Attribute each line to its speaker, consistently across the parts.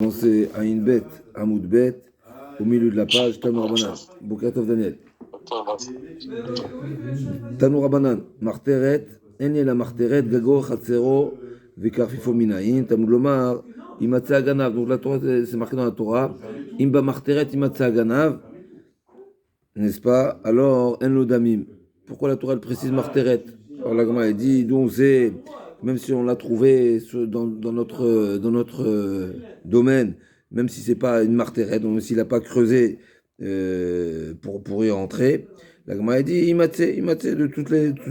Speaker 1: C'est à une bête, à mout de bête, au milieu de la page, Tanour Rabanan, Boukatov Daniel. Tanour Rabanan, Marteret, Enya la Marteret, Gago, Chatzero, Vekarfifo Minaïn, Tamud Lomar, Imatse Aganav. Donc la Torah, c'est marqué dans la Torah, Imba Marteret, Imatse Aganav, n'est-ce pas? Alors, En Lodamim. Pourquoi la Torah elle précise Marteret? Alors la Gemara elle dit, donc c'est, même si on l'a trouvé dans notre domaine, même si c'est pas une Marteret, donc s'il n'a pas creusé pour y rentrer, la Gemara elle dit, Imatse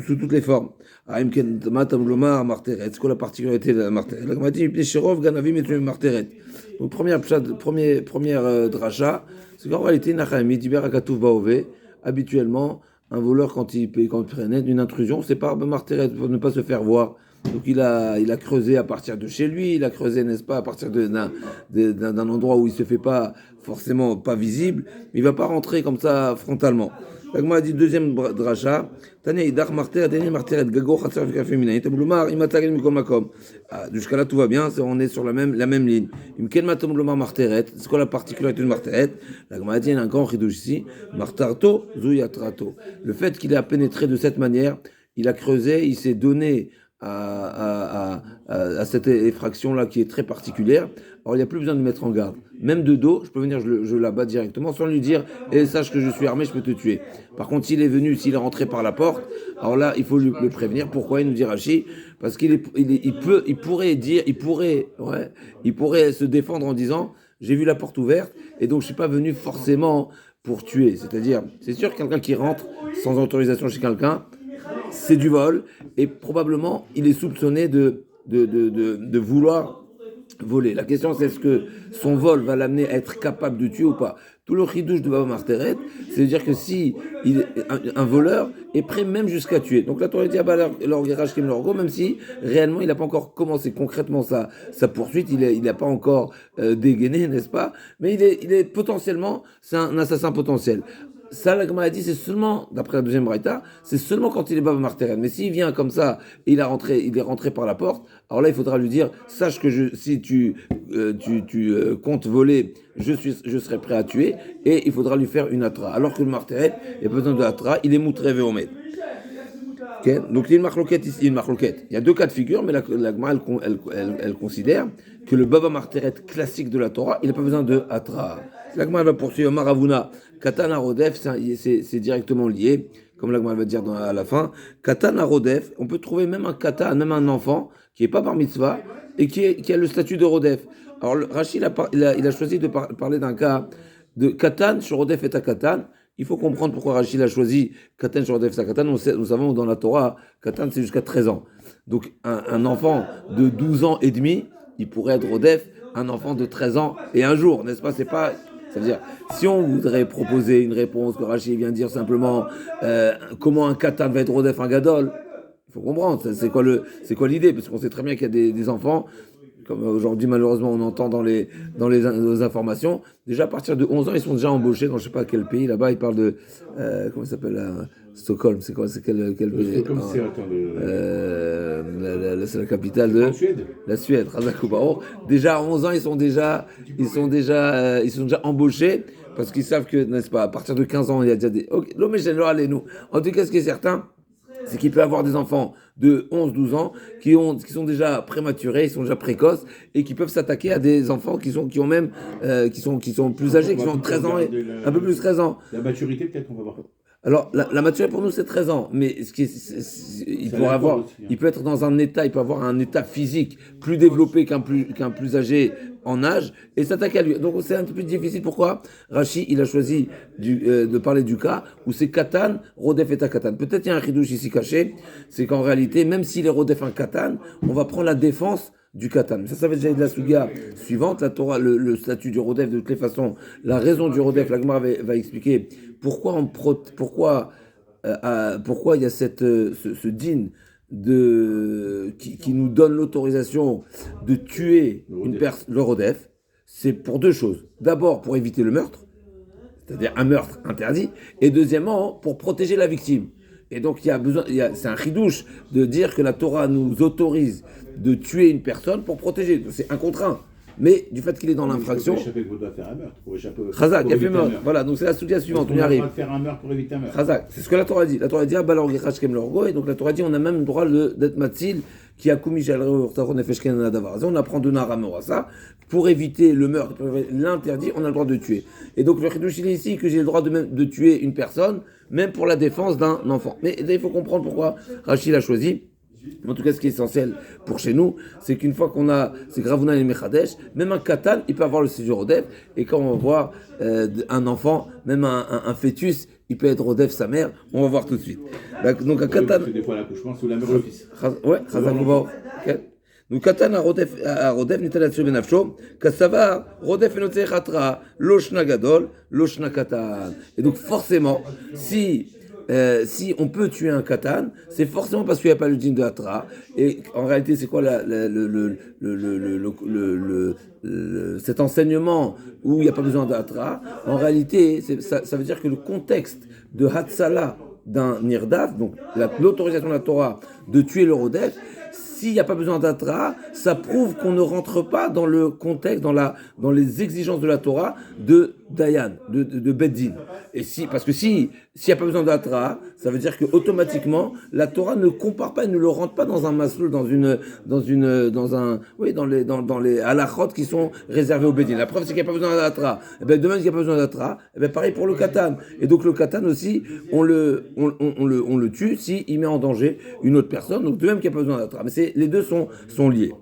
Speaker 1: sous toutes les formes. Aïmken Matam Lomar Marteret, c'est quoi la particularité de la Marteret? La Gemara dit, Pneshirov Ganavim et Marteret. Donc première dracha, c'est qu'en réalité, Nachami, Diber Akatouf Baové, habituellement, un voleur, quand il prenait une intrusion, c'est par Marteret, pour ne pas se faire voir. Donc il a creusé à partir de chez lui, il a creusé, n'est-ce pas, à partir d'un endroit où il se fait pas forcément pas visible, mais il va pas rentrer comme ça frontalement. L'agma a dit deuxième dracha, Tania idach marteret, Tania marteret, gago chatser féminin, itablumar, imatagel mikol makom. Jusqu'à là tout va bien, on est sur la même ligne. Imken matamblumar marteret, c'est quoi la particularité de marteret? L'agma a dit il y a un grand chidouche ici, martarto, zuyatrato. Le fait qu'il a pénétré de cette manière, il a creusé, il s'est donné à cette effraction-là qui est très particulière. Alors il n'y a plus besoin de mettre en garde. Même de dos, je peux venir, je l'abats directement sans lui dire sache que je suis armé, je peux te tuer. Par contre, s'il est rentré par la porte, alors là, il faut le prévenir. Pourquoi? Il nous dit Rashi, parce il pourrait se défendre en disant j'ai vu la porte ouverte et donc je suis pas venu forcément pour tuer. C'est-à-dire, c'est sûr que quelqu'un qui rentre sans autorisation chez quelqu'un, c'est du vol, et probablement il est soupçonné de vouloir voler. La question c'est est-ce que son vol va l'amener à être capable de tuer ou pas. Tout le chidouche de Baba Marteret, c'est de dire que si un voleur est prêt même jusqu'à tuer. Donc la Torah dit même si réellement il n'a pas encore commencé concrètement sa poursuite, il n'a pas encore dégainé, n'est-ce pas? Mais il est potentiellement, c'est un assassin potentiel. Ça, la Gemara a dit, c'est seulement, d'après la deuxième braïta, c'est seulement quand il est Baba Marteret. Mais s'il vient comme ça, et il est rentré par la porte, alors là, il faudra lui dire, sache que si tu comptes voler, je serai prêt à tuer, et il faudra lui faire une atra. Alors que le Marteret, il n'y a pas besoin de atra, il est moutré véomètre. Okay. Donc il y a une marloquette ici, Il y a deux cas de figure, mais la Gemara, elle considère que le Baba Marteret classique de la Torah, il n'a pas besoin de atra. La Gemara va poursuivre Maravuna. Katana Rodef, c'est directement lié, comme la Gemara va dire à la fin. Katana Rodef, on peut trouver même un katan, même un enfant qui n'est pas par mitzvah et qui a le statut de Rodef. Alors Rachid il a choisi de parler d'un cas de katan sur Rodef et Katan. Il faut comprendre pourquoi Rachid a choisi katan sur Rodef et Katan. Nous savons dans la Torah, katan c'est jusqu'à 13 ans. Donc un enfant de 12 ans et demi, il pourrait être Rodef, un enfant de 13 ans et un jour, n'est-ce pas? C'est pas... Ça veut dire, si on voudrait proposer une réponse que Rachid vient de dire simplement comment un katan va être Rodef un gadol, il faut comprendre, c'est quoi l'idée? Parce qu'on sait très bien qu'il y a des enfants, comme aujourd'hui malheureusement on entend dans les informations, déjà à partir de 11 ans ils sont déjà embauchés dans je sais pas quel pays, là-bas ils parlent de, comment ça s'appelle, Stockholm, c'est quoi, c'est quel pays?
Speaker 2: Stockholm,
Speaker 1: C'est la capitale de la Suède. Déjà à 11 ans ils sont déjà embauchés parce qu'ils savent que, n'est-ce pas, à partir de 15 ans il y a déjà des... Ok, l'homme est général, allez nous. En tout cas, ce qui est certain, c'est qu'il peut avoir des enfants de 11-12 ans qui sont déjà prématurés, ils sont déjà précoces et qui peuvent s'attaquer à des enfants qui sont plus âgés, qui sont 13 ans et un peu plus de 13 ans.
Speaker 2: La maturité, peut-être, on va voir.
Speaker 1: Alors, la maturité pour nous, c'est 13 ans, mais il peut être dans un état, il peut avoir un état physique plus développé qu'un plus âgé en âge et s'attaquer à lui. Donc, c'est un peu plus difficile. Pourquoi Rashi, il a choisi de parler du cas où c'est Katan, Rodef et Katan. Peut-être il y a un chidouche ici caché, c'est qu'en réalité, même s'il est Rodef un Katan, on va prendre la défense du katan. Ça va déjà être la suga suivante, la Torah, le statut du Rodef, de toutes les façons, la raison du Rodef, la Gemara va expliquer pourquoi il y a ce din qui nous donne l'autorisation de tuer le Rodef. C'est pour deux choses. D'abord, pour éviter le meurtre, c'est-à-dire un meurtre interdit, et deuxièmement, pour protéger la victime. Et donc, c'est un chidouche de dire que la Torah nous autorise de tuer une personne pour protéger. C'est un contre un. Mais du fait qu'il est dans l'infraction.
Speaker 2: Pour échapper, il doit faire un meurtre. Pour échapper.
Speaker 1: Chazak, il a fait meurtre. Voilà, donc c'est la soudie suivante, on y arrive.
Speaker 2: On va faire un meurtre pour éviter un meurtre.
Speaker 1: Chazak, c'est ce que la Torah dit. La Torah dit, et donc la Torah dit, on a même le droit d'être matzil, qui a commis on apprend de Naramora ça, pour éviter le meurtre, pour l'interdit, on a le droit de tuer. Et donc le chidouch il est ici que j'ai le droit de tuer une personne, même pour la défense d'un enfant. Mais il faut comprendre pourquoi Rachid a choisi. En tout cas, ce qui est essentiel pour chez nous, c'est qu'une fois qu'on a ces Gravuna et Mechadesh, même un katan, il peut avoir le séjour Rodef. Et quand on va voir un enfant, même un fœtus, il peut être Rodef sa mère. On va voir tout de suite. Donc un katan.
Speaker 2: C'est des fois l'accouchement sous la mère le fils.
Speaker 1: Ouais, Chazak Mouba. Donc katan a Rodef nitalatio benafsho, kasavar Rodef enotzei chatra, loshna gadol, loshna katan. Et donc forcément, si on peut tuer un katan, c'est forcément parce qu'il n'y a pas le djinn de Hatra. Et en réalité, c'est quoi cet enseignement où il n'y a pas besoin de Hatra? En réalité, ça veut dire que le contexte de Hatsala d'un Nirdaf, donc l'autorisation de la Torah de tuer le Rodef, s'il n'y a pas besoin d'Atra, ça prouve qu'on ne rentre pas dans le contexte, dans les exigences de la Torah de Dayan, de Beddin. Et parce que s'il n'y a pas besoin d'Atra, ça veut dire que automatiquement la Torah ne compare pas, ne le rentre pas dans un masloul, dans les halachot qui sont réservés au Beddin. La preuve c'est qu'il n'y a pas besoin d'Atra. Et bien de même qu'il n'y a pas besoin d'Atra, et bien pareil pour le katan. Et donc le katan aussi, on le tue s'il met en danger une autre personne. Donc de même qu'il n'y a pas besoin d'Atra. Mais les deux sont liés.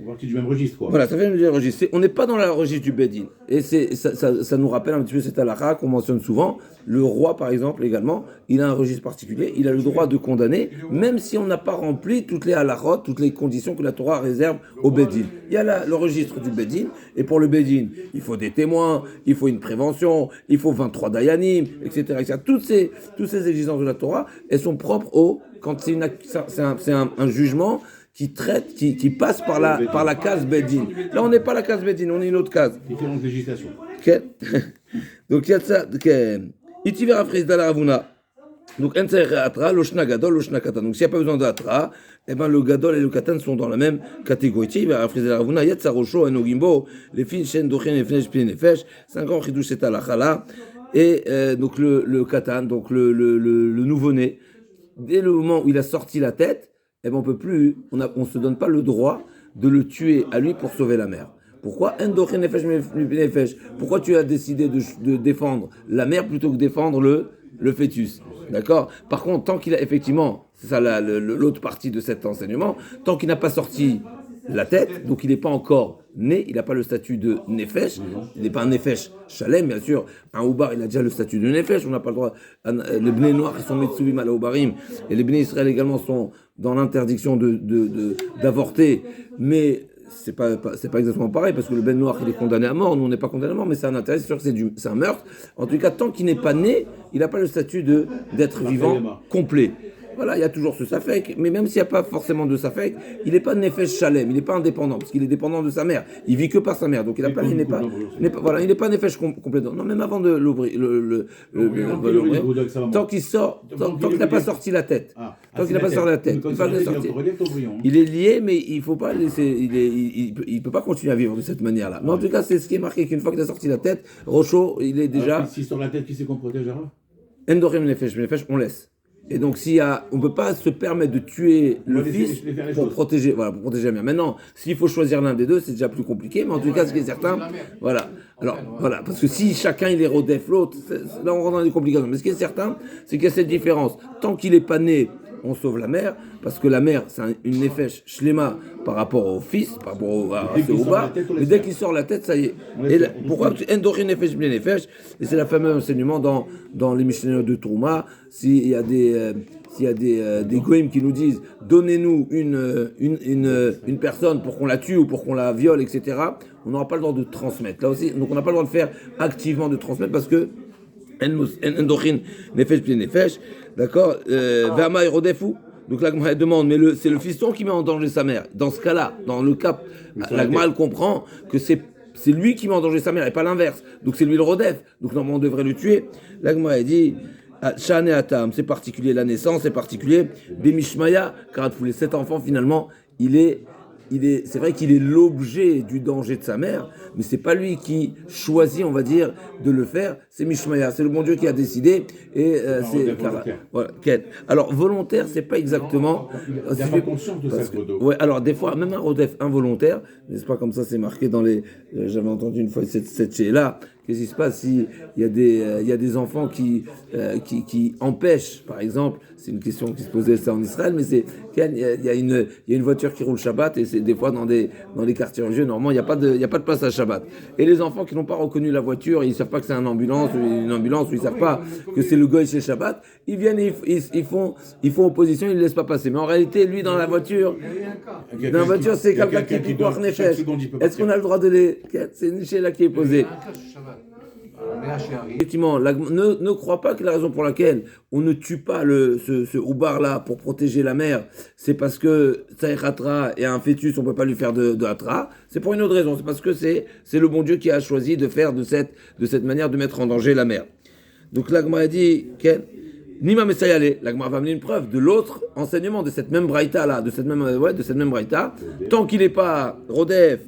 Speaker 2: On voit qu'il est du même registre, quoi.
Speaker 1: Voilà, ça fait du registre. On n'est pas dans le registre du Bedin. Et ça nous rappelle un petit peu cette halakha qu'on mentionne souvent. Le roi, par exemple, également, il a un registre particulier. Il a le droit de condamner, même si on n'a pas rempli toutes les halakhot, toutes les conditions que la Torah réserve au Bedin. Il y a le registre du Bedin. Et pour le Bedin, il faut des témoins, il faut une prévention, il faut 23 dayanim, etc. etc. Toutes ces exigences de la Torah, elles sont propres quand c'est un jugement qui passe par la case Bedin. Là, on n'est pas la case Bedin, on est une autre case.
Speaker 2: Différentes législations.
Speaker 1: Okay. Donc, il y a ça. Itivera Frisdala Ravuna. Donc, Atra, Loshna Gadol, Loshna Katan. Donc, s'il n'y a pas besoin d'Atra, eh ben, le Gadol et le Katan sont dans la même catégorie. Itivera Frisdala Ravuna, Yetsa Rosho, Enogimbo, les filles, Shen, Dochen, Nefesh, Pi, Nefesh, 5 ans, Chidouche, c'est Alachala. Et donc, le Katan, donc le nouveau-né, dès le moment où il a sorti la tête, eh ben on se donne pas le droit de le tuer à lui pour sauver la mère. Pourquoi Pourquoi tu as décidé de défendre la mère plutôt que défendre le fœtus? D'accord? Par contre, tant qu'il a effectivement, c'est ça l'autre partie de cet enseignement, tant qu'il n'a pas sorti la tête, donc il n'est pas encore né, il n'a pas le statut de Nefesh, il n'est pas un Nefesh Shalem, bien sûr. Un Oubar, il a déjà le statut de Nefesh, on n'a pas le droit. Les Bnei Noirs, ils sont Metsuvim à la Oubarim, et les Bnei Israël également sont dans l'interdiction d'avorter, mais c'est pas exactement pareil, parce que le Ben Noir, il est condamné à mort, nous on n'est pas condamné à mort, mais c'est un intérêt, c'est sûr que c'est un meurtre. En tout cas, tant qu'il n'est pas né, il n'a pas le statut d'être vivant complet. Voilà, il y a toujours ce safek, mais même s'il n'y a pas forcément de safek, il n'est pas nefesh shalem, il n'est pas indépendant, parce qu'il est dépendant de sa mère. Il vit que par sa mère, donc il n'est pas nefesh complètement. Non, même avant de l'ouvrir, tant qu'il sort, tant qu'il n'a pas sorti la tête, tant qu'il n'a pas sorti la tête, il est lié, mais il faut pas laisser, il peut pas continuer à vivre de cette manière-là. Mais en tout cas, c'est ce qui est marqué qu'une fois qu'il a sorti la tête, Rocho, il est déjà.
Speaker 2: Si sur la tête, qui c'est qu'on protège alors?
Speaker 1: Endorim nefesh, on laisse. Et donc, on ne peut pas se permettre de tuer le fils pour protéger la mère. Maintenant, s'il faut choisir l'un des deux, c'est déjà plus compliqué, mais en tout cas, ce qui est certain, voilà. Alors, voilà, parce que si chacun il est rodef l'autre, là on rentre dans des complications. Mais ce qui est certain, c'est qu'il y a cette différence. Tant qu'il n'est pas né, on sauve la mère, parce que la mère, c'est une nefesh shlema par rapport au fils, par rapport à ce ouba, mais dès qu'il sort la tête, ça y est. Et pourquoi endori nefesh bli nefesh? Et c'est le fameux enseignement dans les Mishnayot de Trouma, s'il y a des goïms qui nous disent donnez-nous une personne pour qu'on la tue ou pour qu'on la viole, etc., on n'aura pas le droit de transmettre. Là aussi, donc on n'a pas le droit de faire activement de transmettre parce que endochin nefesh bli nefesh, d'accord, Vama et Rodefou. Donc l'Agma demande, mais c'est le fiston qui met en danger sa mère. Dans ce cas-là, dans le cas, l'Agma elle comprend que c'est lui qui met en danger sa mère et pas l'inverse. Donc c'est lui le Rodef. Donc normalement on devrait le tuer. L'Agma elle dit, Shane Atam, c'est particulier la naissance, c'est particulier Bemishmaya, car tous les 7 enfants finalement, il c'est vrai qu'il est l'objet du danger de sa mère, mais c'est pas lui qui choisit, on va dire, de le faire. C'est Mishmaya, c'est le bon Dieu qui a décidé. Et c'est voilà. Alors volontaire, c'est pas exactement.
Speaker 2: Il n'a pas conscience de ça, Bodo.
Speaker 1: Ouais, alors des fois, même un rodef involontaire, n'est-ce pas comme ça, c'est marqué dans les. J'avais entendu une fois cette chez-là. Qu'est-ce qui se passe s'il y a des enfants qui empêchent, par exemple, c'est une question qui se posait ça en Israël, mais il y a une voiture qui roule Shabbat et c'est des fois dans les quartiers religieux, normalement il n'y a pas de place à Shabbat. Et les enfants qui n'ont pas reconnu la voiture, ils ne savent pas que c'est une ambulance ou ils ne savent pas que c'est le goy chez Shabbat, ils viennent et ils font opposition, ils ne laissent pas passer. Mais en réalité, lui dans la voiture, c'est quelqu'un qui est pour Nefesh. Est-ce qu'on a le droit de les... C'est une chez là qui est posée. Effectivement, ne crois pas que la raison pour laquelle on ne tue pas ce oubar-là pour protéger la mère, c'est parce que Tsaïr Hatra et un fœtus, on ne peut pas lui faire de Hatra. C'est pour une autre raison, c'est parce que c'est le bon Dieu qui a choisi de faire de cette manière de mettre en danger la mère. Donc l'Agma a dit, Nima Messayale, l'Agma va amener une preuve de l'autre enseignement, de cette même braïta-là, de cette même braïta, tant qu'il n'est pas Rodef,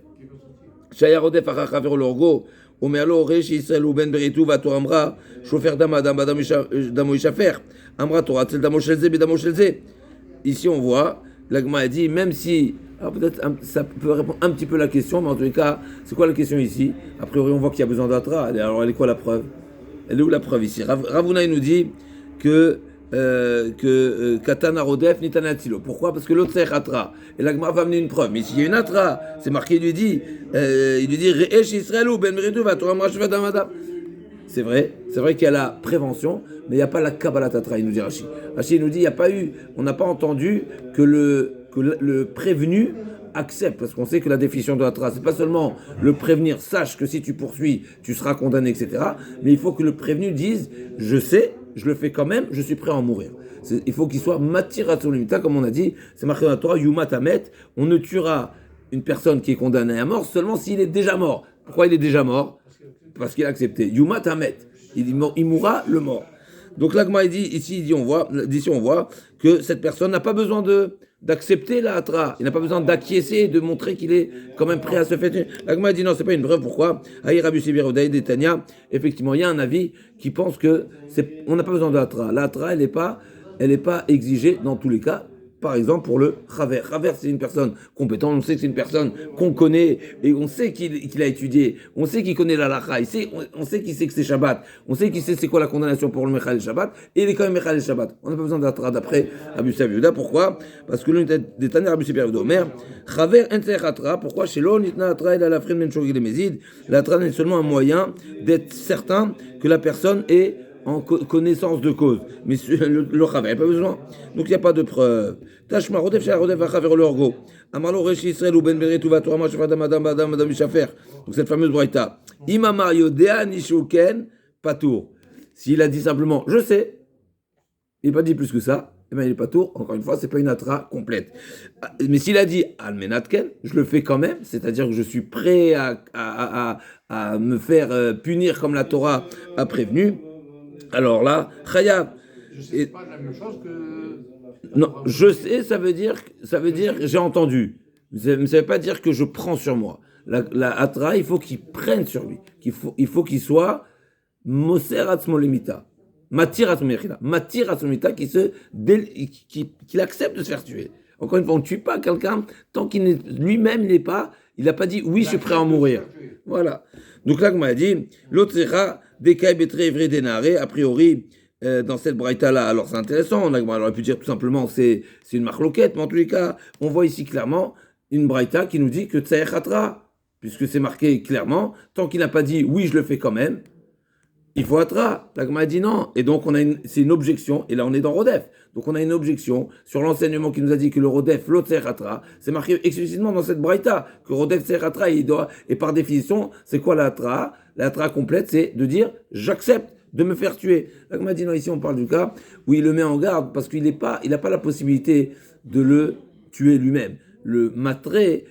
Speaker 1: Shaya Rodef Achachavero Lorgo, Omerlo, Resh Israël ou Ben Beritou, Vato Amra, Chofer Dama, Damo Ishafer, Amra Torah, Tzel Damo Shelze, Bedamo Shelze. Ici, on voit, l'Agma a dit, même si, alors peut-être ça peut répondre un petit peu à la question, mais en tous les cas, c'est quoi la question ici? A priori, on voit qu'il y a besoin d'Atra. Alors, elle est quoi la preuve? Elle est où la preuve ici? Ravuna, nous dit que Katana Rodef Nitanatilo. Pourquoi? Parce que l'autre c'est Atra. Et l'Agma va amener une preuve. Mais s'il y a une Atra, c'est marqué, il lui dit Re'esh Israël ou Ben Meridou va Torah Mrashva Damada. C'est vrai qu'il y a la prévention, mais il n'y a pas la Kabbalat Atra, il nous dit Rashi. Rashi nous dit, on n'a pas entendu que le prévenu accepte, parce qu'on sait que la définition de Atra, c'est pas seulement le prévenir, sache que si tu poursuis, tu seras condamné, etc. Mais il faut que le prévenu dise, je sais, je le fais quand même, je suis prêt à en mourir. Il faut qu'il soit matir à son limita, comme on a dit, c'est marqué dans la Torah, Yuma Tamet, on ne tuera une personne qui est condamnée à mort seulement s'il est déjà mort. Pourquoi il est déjà mort? Parce qu'il a accepté. Yuma Tamet, il mourra le mort. Donc l'Agma dit, ici on voit que cette personne n'a pas besoin d'accepter la Hatra. Il n'a pas besoin d'acquiescer et de montrer qu'il est quand même prêt à se faire. L'Agma dit non, c'est pas une preuve. Pourquoi? Effectivement, il y a un avis qui pense que on n'a pas besoin de la Hatra. La Hatra, elle n'est pas exigée dans tous les cas. Par exemple, pour le Chaver. Chaver, c'est une personne compétente, on sait que c'est une personne qu'on connaît, et on sait qu'il a étudié, on sait qu'il connaît la lacha, on sait qu'il sait que c'est Shabbat, on sait qu'il sait c'est quoi la condamnation pour le Mechal Shabbat, et il est quand même Mechal Shabbat. On n'a pas besoin d'Atra d'après Abu Saviuda. Pourquoi? Parce que l'un des Tanner Abu Saviuda Omer, Chaver Enter Atra, pourquoi chez l'on, Nitna Atra, il a la frime Menchogil et Mézid, l'Atra n'est seulement un moyen d'être certain que la personne est en connaissance de cause. Mais le Chaver, il n'y a pas besoin. Donc il n'y a pas de preuve. Tashma, Rodef, Shaya, Rodef, Achaver, l'orgo. Amalo, Resh Israël, ou Ben Beret, ou Vatora, Mashafat, Madame, Ishafer. Donc cette fameuse braïta. Imama, Yodea, Nishuken, Patour. S'il a dit simplement, je sais, il n'a pas dit plus que ça, eh bien il est Patour. Encore une fois, c'est pas une atra complète. Mais s'il a dit, Almenatken, je le fais quand même, c'est-à-dire que je suis prêt à me faire punir comme la Torah a prévenu. Alors là, Chayav.
Speaker 3: Je sais, c'est pas la même chose que.
Speaker 1: Non, je sais, ça veut dire j'ai entendu. Ça ne veut pas dire que je prends sur moi. La Hatra, il faut qu'il prenne sur lui. Il faut qu'il soit Moser Atzmolimita. Matir Atzmolimita, qu'il accepte de se faire tuer. Encore une fois, on ne tue pas quelqu'un tant qu'il lui-même n'est pas. Il n'a pas dit oui, je suis prêt à en mourir. Voilà. Donc là, comme on a dit, l'autre sera des Kaibetre vrai dénaré, a priori. Dans cette braïta-là, alors c'est intéressant, on aurait pu dire tout simplement c'est une marloquette, mais en tous les cas, on voit ici clairement une braïta qui nous dit que Tsaïr Hatra, puisque c'est marqué clairement, tant qu'il n'a pas dit oui, je le fais quand même, il faut Hatra. L'Agma a dit non, et donc c'est une objection, et là on est dans Rodef, donc on a une objection sur l'enseignement qui nous a dit que le Rodef, l'autre Tsaïr Hatra, c'est marqué explicitement dans cette braïta, que Rodef Tsaïr Hatra, et par définition, c'est quoi la Hatra? La Hatra complète, c'est de dire j'accepte de me faire tuer. L'Agma dit non, ici on parle du cas où il le met en garde parce qu'il n'a pas la possibilité de le tuer lui-même. Le matré,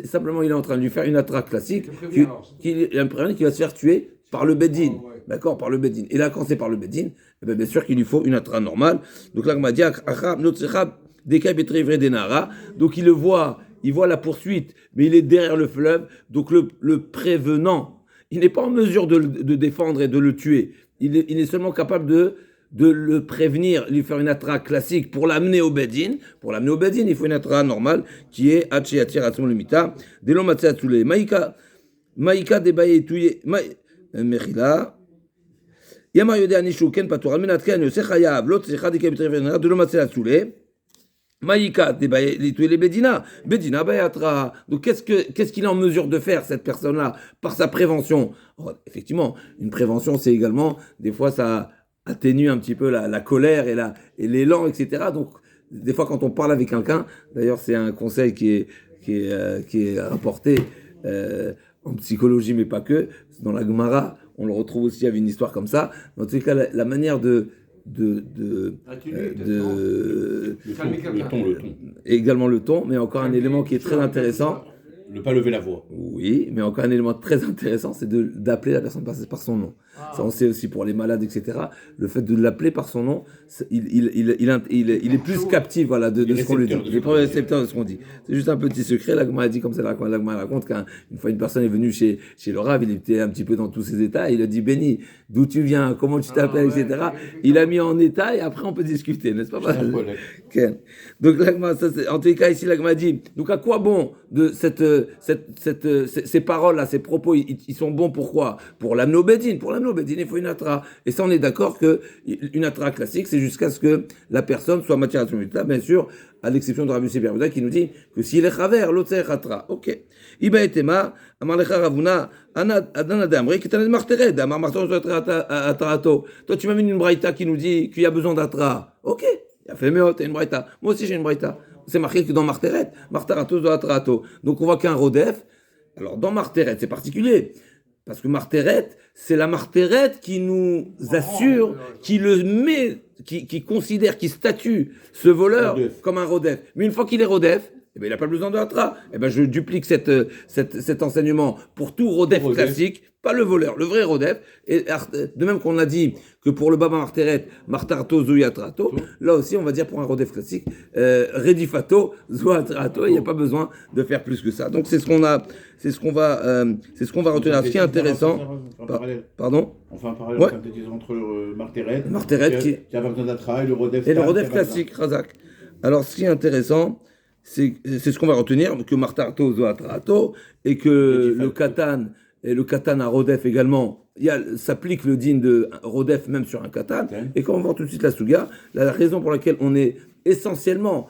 Speaker 1: simplement il est en train de lui faire une atra classique, il a un prévenu qui va se faire tuer par le Beddin. D'accord, par le Beddin. Et là, quand c'est par le Beddin, eh bien sûr qu'il lui faut une atra normale. Donc l'Agma dit donc il le voit il voit la poursuite, mais il est derrière le fleuve, donc le prévenant, il n'est pas en mesure de défendre et de le tuer. Il est seulement capable de le prévenir, lui faire une atra classique pour l'amener au bedin. Pour l'amener au bedin, il faut une atra normale qui est Hachi Atir Atzmo Lemita, Delo Matzeh Atzule, Maïka Debaye Touye, Mechila. Yamar Yodé Anishu Ken Patour, Almenat Ken Yosef Hayav, l'autre c'est Chadike Betrevena, Delo Matzeh Atzule. Maïka Debaye Touye les Bedina, Bedina Bayatra. Donc qu'est-ce qu'il est en mesure de faire, cette personne-là, par sa prévention? Alors, effectivement, une prévention, c'est également, des fois, ça atténue un petit peu la colère et l'élan, etc. Donc, des fois, quand on parle avec quelqu'un, d'ailleurs, c'est un conseil qui est rapporté en psychologie, mais pas que, dans la Gemara, on le retrouve aussi avec une histoire comme ça. En tout cas, la manière le
Speaker 2: ton.
Speaker 1: Également le ton, mais encore un élément qui est très intéressant.
Speaker 2: Ne pas lever la voix.
Speaker 1: Oui, mais encore un élément très intéressant, c'est d'appeler la personne par son nom. Ça, on sait aussi pour les malades, etc. Le fait de l'appeler par son nom, il est plus captif, voilà, de ce qu'on lui dit. Il est plus récepteur de ce qu'on dit. C'est juste un petit secret. La Gemara dit comme ça. La Gemara raconte qu'une fois une personne est venue chez le Rav, il était un petit peu dans tous ses états. Il a dit Béni, d'où tu viens, comment tu t'appelles, etc. Il a mis en état et après on peut discuter, n'est-ce pas? Donc la Gemara, en tous les cas ici, la Gemara dit. Donc à quoi bon de ces paroles-là, ces propos, ils sont bons pourquoi? Pour l'amener au Bedin. Pour l'amener au Bedin, il faut une atra. Et ça, on est d'accord qu'une atra classique, c'est jusqu'à ce que la personne soit matière à son état, bien sûr, à l'exception de Rabbi Seber qui nous dit que s'il est chaver, l'autre c'est atra. Ok. Iba etema, amar lecha ravuna, adan adamri, qui t'en a martered, amar martered atrato. Toi, tu m'as mis une braïta qui nous dit qu'il y a besoin d'atra. Ok. Il a fait mieux, t'as une braïta. Moi aussi, j'ai une braïta. C'est marqué que dans Marteret, Martarato, Zoatrato. Donc on voit qu'un Rodef, alors dans Marteret, c'est particulier, parce que Marteret, c'est la Marteret qui nous assure, qui le met, qui considère, qui statue ce voleur comme un Rodef. Mais une fois qu'il est Rodef, eh ben, il n'a pas besoin de Hatra. Eh ben, je duplique cet enseignement pour tout Rodef classique, pas le voleur, le vrai Rodef. Et de même qu'on a dit que pour le Baba Marteret, Martarato, Zouyatrato, là aussi on va dire pour un Rodef classique, Redifato, Zouyatrato, il n'y a pas besoin de faire plus que ça. Donc c'est ce qu'on va retenir. Ce qui est intéressant. Pardon?
Speaker 2: On fait un parallèle entre le Marteret qui a besoin d'Atra et le Rodef.
Speaker 1: Et le Rodef classique, Razak. Alors ce qui est intéressant, c'est ce qu'on va retenir, que Martarato, Zouyatrato, et que le Katan à Rodef également, s'applique le din de Rodef même sur un Katan. Et quand on voit tout de suite la Souga, la raison pour laquelle on est essentiellement,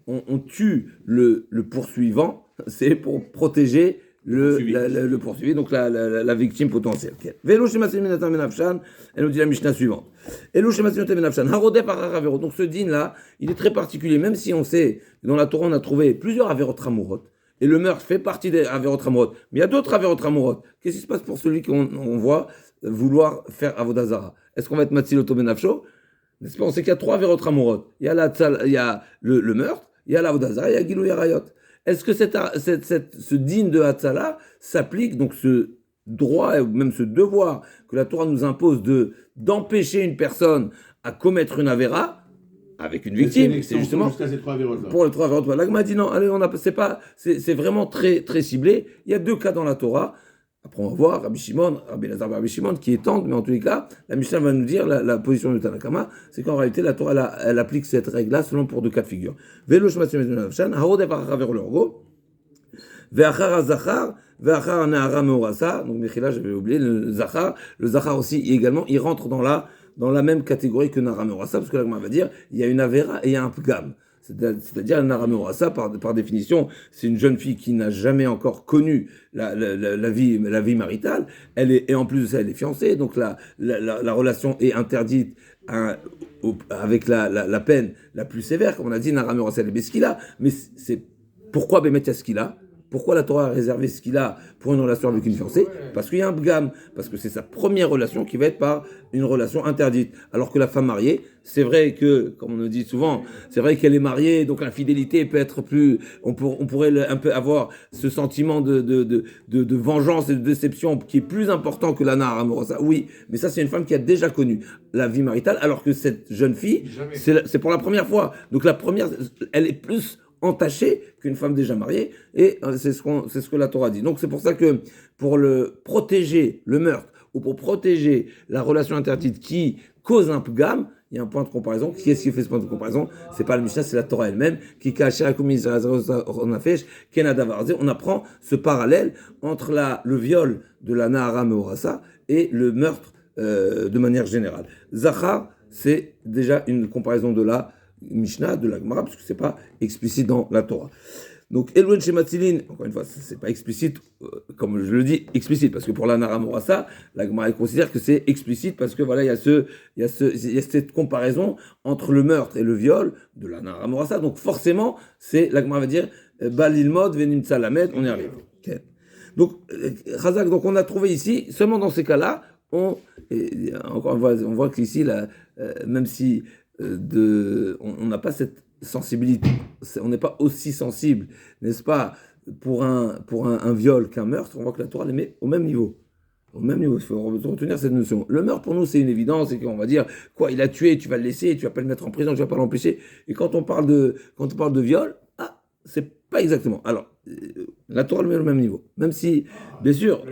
Speaker 1: on tue le poursuivant, c'est pour protéger le poursuivi, donc la victime potentielle. Vélo chez Massimina Menafshan, elle nous dit la Mishnah suivante. Vélo chez Massimina Menafshan, Harodef Araravero. Donc ce din là, il est très particulier, même si on sait que dans la Torah on a trouvé plusieurs Averot Ramurot. Et le meurtre fait partie des Averot Ramurot. Mais il y a d'autres Averot Ramurot. Qu'est-ce qui se passe pour celui qu'on voit vouloir faire Avodazara? Est-ce qu'on va être Matziloto Benafsho? N'est-ce pas? On sait qu'il y a trois Averot Ramurot. Il y a le meurtre, il y a l'Avodazara, il y a Gilou Yarayot. Est-ce que ce digne de Hatzala s'applique, donc ce droit, ou même ce devoir que la Torah nous impose d'empêcher une personne à commettre une Avera avec une victime, c'est justement pour les trois avérotes. La Gemara dit non, allez, c'est vraiment très, très ciblé. Il y a deux cas dans la Torah. Après, on va voir Rabbi Elazar Rabbi Shimon qui étendent, mais en tous les cas, la Mishnah va nous dire la position de Tanakama, c'est qu'en réalité, la Torah, elle applique cette règle-là selon pour deux cas de figure. Velo shmatzim et harodef achar vers le orgo, ve'achar azachar, ve'achar nehara meorasa. Donc, Mechila, j'avais oublié, le zachar aussi, également, il rentre dans la même catégorie que Nara Meorasa, parce que la Gemara va dire, il y a une Avera et il y a un Pgam. C'est-à-dire, Nara Meorasa, par définition, c'est une jeune fille qui n'a jamais encore connu la vie maritale. Et en plus de ça, elle est fiancée, donc la relation est interdite avec la peine la plus sévère. Comme on a dit, Nara Meorasa, elle est Beskila. Mais c'est pourquoi Bémet Yaskila? Pourquoi la Torah a réservé ce qu'il a pour une relation avec une fiancée? Parce qu'il y a un bgam, parce que c'est sa première relation qui va être par une relation interdite. Alors que la femme mariée, c'est vrai que, comme on le dit souvent, c'est vrai qu'elle est mariée, donc l'infidélité peut être plus, on pourrait un peu avoir ce sentiment de vengeance et de déception qui est plus important que la nara amorosa. Oui, mais ça c'est une femme qui a déjà connu la vie maritale, alors que cette jeune fille, c'est pour la première fois. Donc la première, elle est plus entachée qu'une femme déjà mariée, et c'est ce que la Torah dit. Donc c'est pour ça que pour protéger le meurtre, ou pour protéger la relation interdite qui cause un pgam, il y a un point de comparaison. Qui est-ce qui fait ce point de comparaison? C'est pas le Mishnah, c'est la Torah elle-même. On apprend ce parallèle entre le viol de la Nahara Meorasa et le meurtre de manière générale. Zachar, c'est déjà une comparaison de la Mishnah, de la Gemara, parce que c'est pas explicite dans la Torah. Donc, Elouen chez Matzilin, encore une fois, c'est pas explicite, comme je le dis, explicite, parce que pour la Nahara Meorasa, la Gemara considère que c'est explicite, parce que voilà, il y a cette comparaison entre le meurtre et le viol de la Nahara Meorasa. Donc, forcément, la Gemara va dire, Balilmod, Venim Salamed, on y arrive. Okay. Donc, Razak, donc on a trouvé ici, seulement dans ces cas-là, encore une fois, on voit qu'ici, même si on n'a pas cette sensibilité, on n'est pas aussi sensible, n'est-ce pas, pour un viol qu'un meurtre, on voit que la Torah les met au même niveau. Au même niveau, il faut retenir cette notion. Le meurtre, pour nous, c'est une évidence, c'est qu'on va dire, quoi, il a tué, tu vas le laisser, tu vas pas le mettre en prison, tu vas pas l'empêcher. Et quand on parle de viol, c'est pas exactement. Alors, la Torah le met au même niveau. Même si, bien sûr,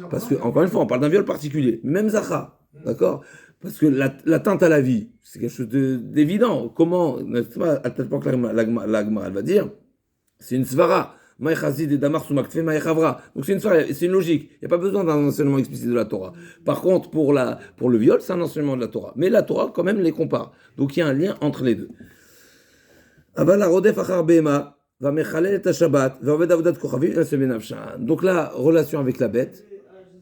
Speaker 1: parce que, encore une fois, on parle d'un viol particulier. Même Zacha, d'accord? Parce que l'atteinte à la vie, c'est quelque chose d'évident. Comment, n'est-ce pas, à tel point que la Gemara, elle va dire, c'est une svara. Donc c'est une svara, c'est une logique. Il n'y a pas besoin d'un enseignement explicite de la Torah. Par contre, pour le viol, c'est un enseignement de la Torah. Mais la Torah, quand même, les compare. Donc il y a un lien entre les deux. Donc la relation avec la bête,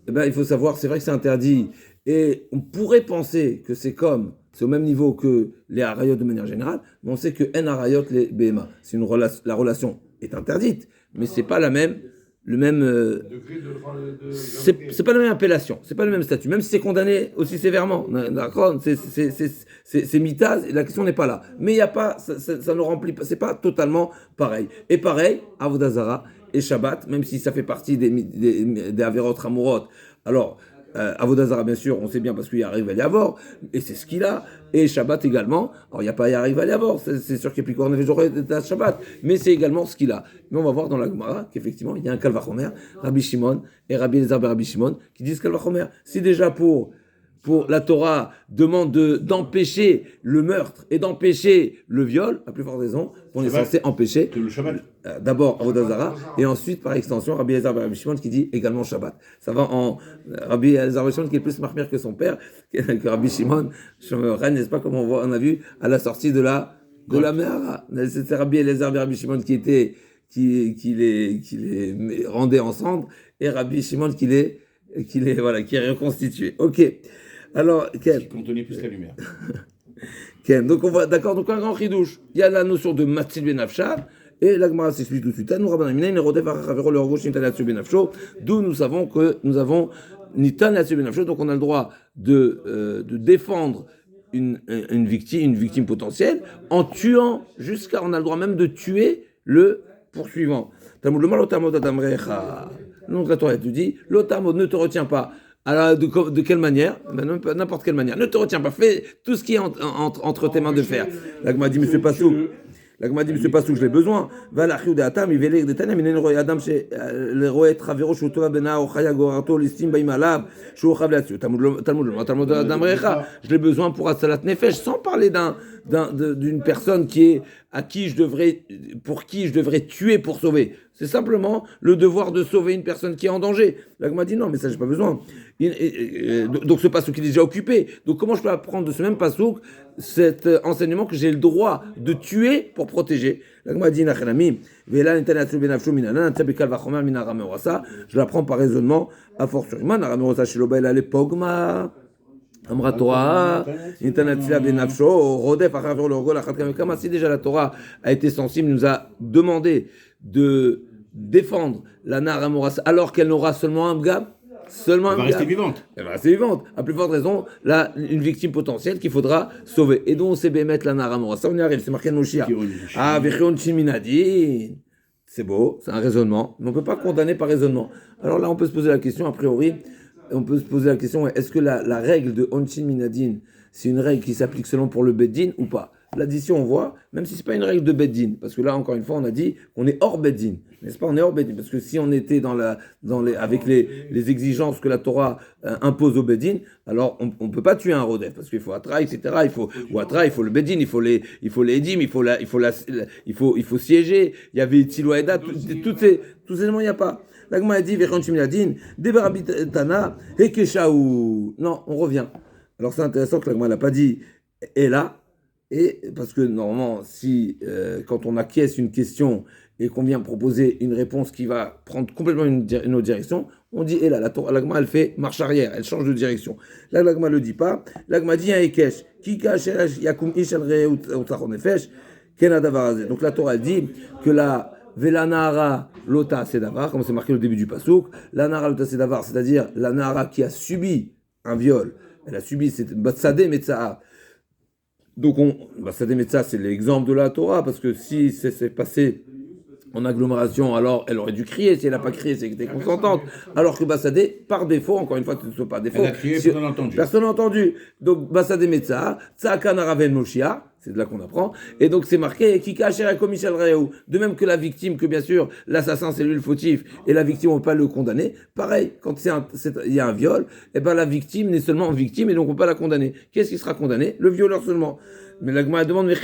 Speaker 1: il faut savoir, c'est vrai que c'est interdit. Et on pourrait penser que c'est au même niveau que les harayot de manière générale, mais on sait que en harayot les BMA. La relation est interdite, mais c'est pas c'est pas la même appellation, c'est pas le même statut, même si c'est condamné aussi sévèrement, d'accord, c'est mitaz, et la question n'est pas là. Mais il y a pas, ça ne remplit pas, c'est pas totalement pareil. Et pareil, Avodah Zara et Shabbat, même si ça fait partie des Averot Hamurot, alors, Avodah Zara, bien sûr, on sait bien parce qu'il y arrive à y avoir, et c'est ce qu'il a, et Shabbat également. Alors, il n'y a pas y arrive à y avoir, c'est sûr qu'il y a plus qu'en effet j'aurais à Shabbat, mais c'est également ce qu'il a. Mais on va voir dans la Gemara qu'effectivement, il y a un Kalvachomer, Rabbi Shimon et Rabbi Elazar ben Rabbi Shimon, qui disent Kalvachomer. Si déjà pour la Torah demande d'empêcher le meurtre et d'empêcher le viol, à plus forte raison, on est censé empêcher d'abord Avodah Zara et ensuite par extension Rabbi Elazar ben Rabbi Shimon qui dit également Shabbat. Ça va en Rabbi Elazar ben Shimon qui est plus marmire que son père, que Rabbi Shimon, n'est-ce pas, comme on a vu à la sortie de la Mehara. C'était Rabbi Elazar ben Rabbi Shimon qui les rendait en cendres et Rabbi Shimon qui est reconstitué. Ok. Alors, Ken.
Speaker 2: Qui contenait plus la lumière.
Speaker 1: Ken. Donc, on va, d'accord, donc un grand chidouche. Il y a la notion de Matzil ben Nafshad, et la Gemara s'explique tout de suite. D'où nous savons que nous avons Nitan Latsu ben Nafsho, donc on a le droit de défendre une victime potentielle, en tuant on a le droit même de tuer le poursuivant. Donc la Torah te dit, l'otamod ne te retient pas. Alors, de quelle manière? N'importe quelle manière. Ne te retiens pas. Fais tout ce qui est entre tes mains de faire. La Gemara dit, monsieur Passou, je l'ai besoin. Va la chiou de Atam, il veut des tanem, il n'est pas Adam chez le roi Travero, Choutoa Bena, Ochaya Gorato, l'estime Baïmalab, Chouchav là-dessus. Talmud Adam Recha. Je l'ai besoin pour Atsalat Nefesh, sans parler d'une personne pour qui je devrais tuer pour sauver. C'est simplement le devoir de sauver une personne qui est en danger. La Gemara dit non, mais ça j'ai pas besoin. Donc ce pasouk il est déjà occupé. Donc comment je peux apprendre de ce même pasouk cet enseignement que j'ai le droit de tuer pour protéger? La Gemara dit je l'apprends par raisonnement à fortiori. Si déjà la Torah a été sensible, nous a demandé de défendre la Nahara Meorasa alors qu'elle n'aura seulement un bgam. Elle va rester vivante. Elle va rester vivante. À plus forte raison, une victime potentielle qu'il faudra sauver. Et donc on sait bémettre la Nahara Meorasa. On y arrive, c'est marqué Noshia. Vechion Chiminadin. C'est beau, c'est un raisonnement. Mais on ne peut pas condamner par raisonnement. Alors là, on peut se poser la question, a priori, est-ce que la règle de Onchin Minadin, c'est une règle qui s'applique seulement pour le Beddin ou pas? Là, d'ici, on voit, même si ce n'est pas une règle de Beddin, parce que là, encore une fois, on a dit qu'on est hors Beddin, n'est-ce pas? On est hors Beddin, parce que si on était avec les exigences que la Torah impose au Beddin, alors on ne peut pas tuer un Rodef, parce qu'il faut Atra, etc. Il faut le Beddin, il faut les Edim, il faut siéger, il y avait Tiloaeda, tous ces éléments, il n'y a pas. L'Agma a dit, Vechon Shimiladin, Debarabitana, Hekeshaou. Non, on revient. Alors c'est intéressant que l'Agma n'a pas dit, et là, et parce que normalement, si quand on acquiesce une question et qu'on vient proposer une réponse qui va prendre complètement une autre direction, on dit et là, l'Agma elle fait marche arrière, elle change de direction. Là, l'Agma le dit pas. L'Agma dit un Ekesh, Kika Yakum Ishal Nefesh, Kenadavarazé. Donc la Torah elle dit que la Vela Nahara Lota Sedavar, comme c'est marqué au début du Pasuk, la Nahara Lota Sedavar, c'est-à-dire la Nahara qui a subi un viol, elle a subi cette Batsade Metza'a. Donc, Sadé Metza, c'est l'exemple de la Torah, parce que si c'est passé en agglomération, alors elle aurait dû crier. Si elle n'a pas crié, c'est qu'elle était consentante. Alors que Bassadé, par défaut, encore une fois, ce ne soit pas défaut.
Speaker 2: Elle a crié, personne n'a entendu.
Speaker 1: Personne n'a entendu. Donc, Bassadé Metza, Tzaka Naraven Moshia, c'est de là qu'on apprend. Et donc, c'est marqué, Kika Sherakom Michel Reou. De même que la victime, que bien sûr, l'assassin, c'est lui le fautif, et la victime, on ne peut pas le condamner. Pareil, quand il y a un viol, eh ben, la victime n'est seulement victime, et donc on ne peut pas la condamner. Qu'est-ce qui sera condamné? Le violeur seulement. Mais la Gemara demande, mais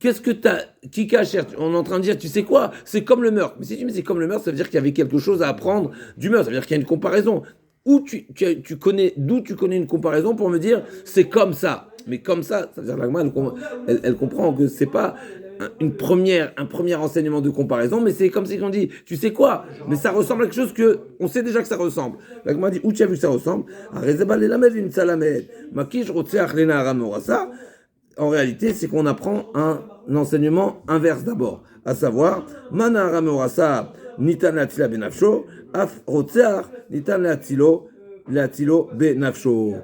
Speaker 1: qu'est-ce que t'as, Kika cherche? On est en train de dire, tu sais quoi? C'est comme le meurtre. Mais si tu me dis c'est comme le meurtre, ça veut dire qu'il y avait quelque chose à apprendre du meurtre. Ça veut dire qu'il y a une comparaison. D'où tu connais une comparaison pour me dire, c'est comme ça. Mais comme ça veut dire que la Gemara, elle comprend que c'est pas un premier enseignement de comparaison, mais c'est comme si on dit, tu sais quoi? Mais ça ressemble à quelque chose que, on sait déjà que ça ressemble. La Gemara dit, où tu as vu que ça ressemble? En réalité, c'est qu'on apprend un enseignement inverse d'abord, à savoir, Mana Ramorasa, Nitan Latila Benafsho, Af Rotseach, Nitan Latilo Benafsho.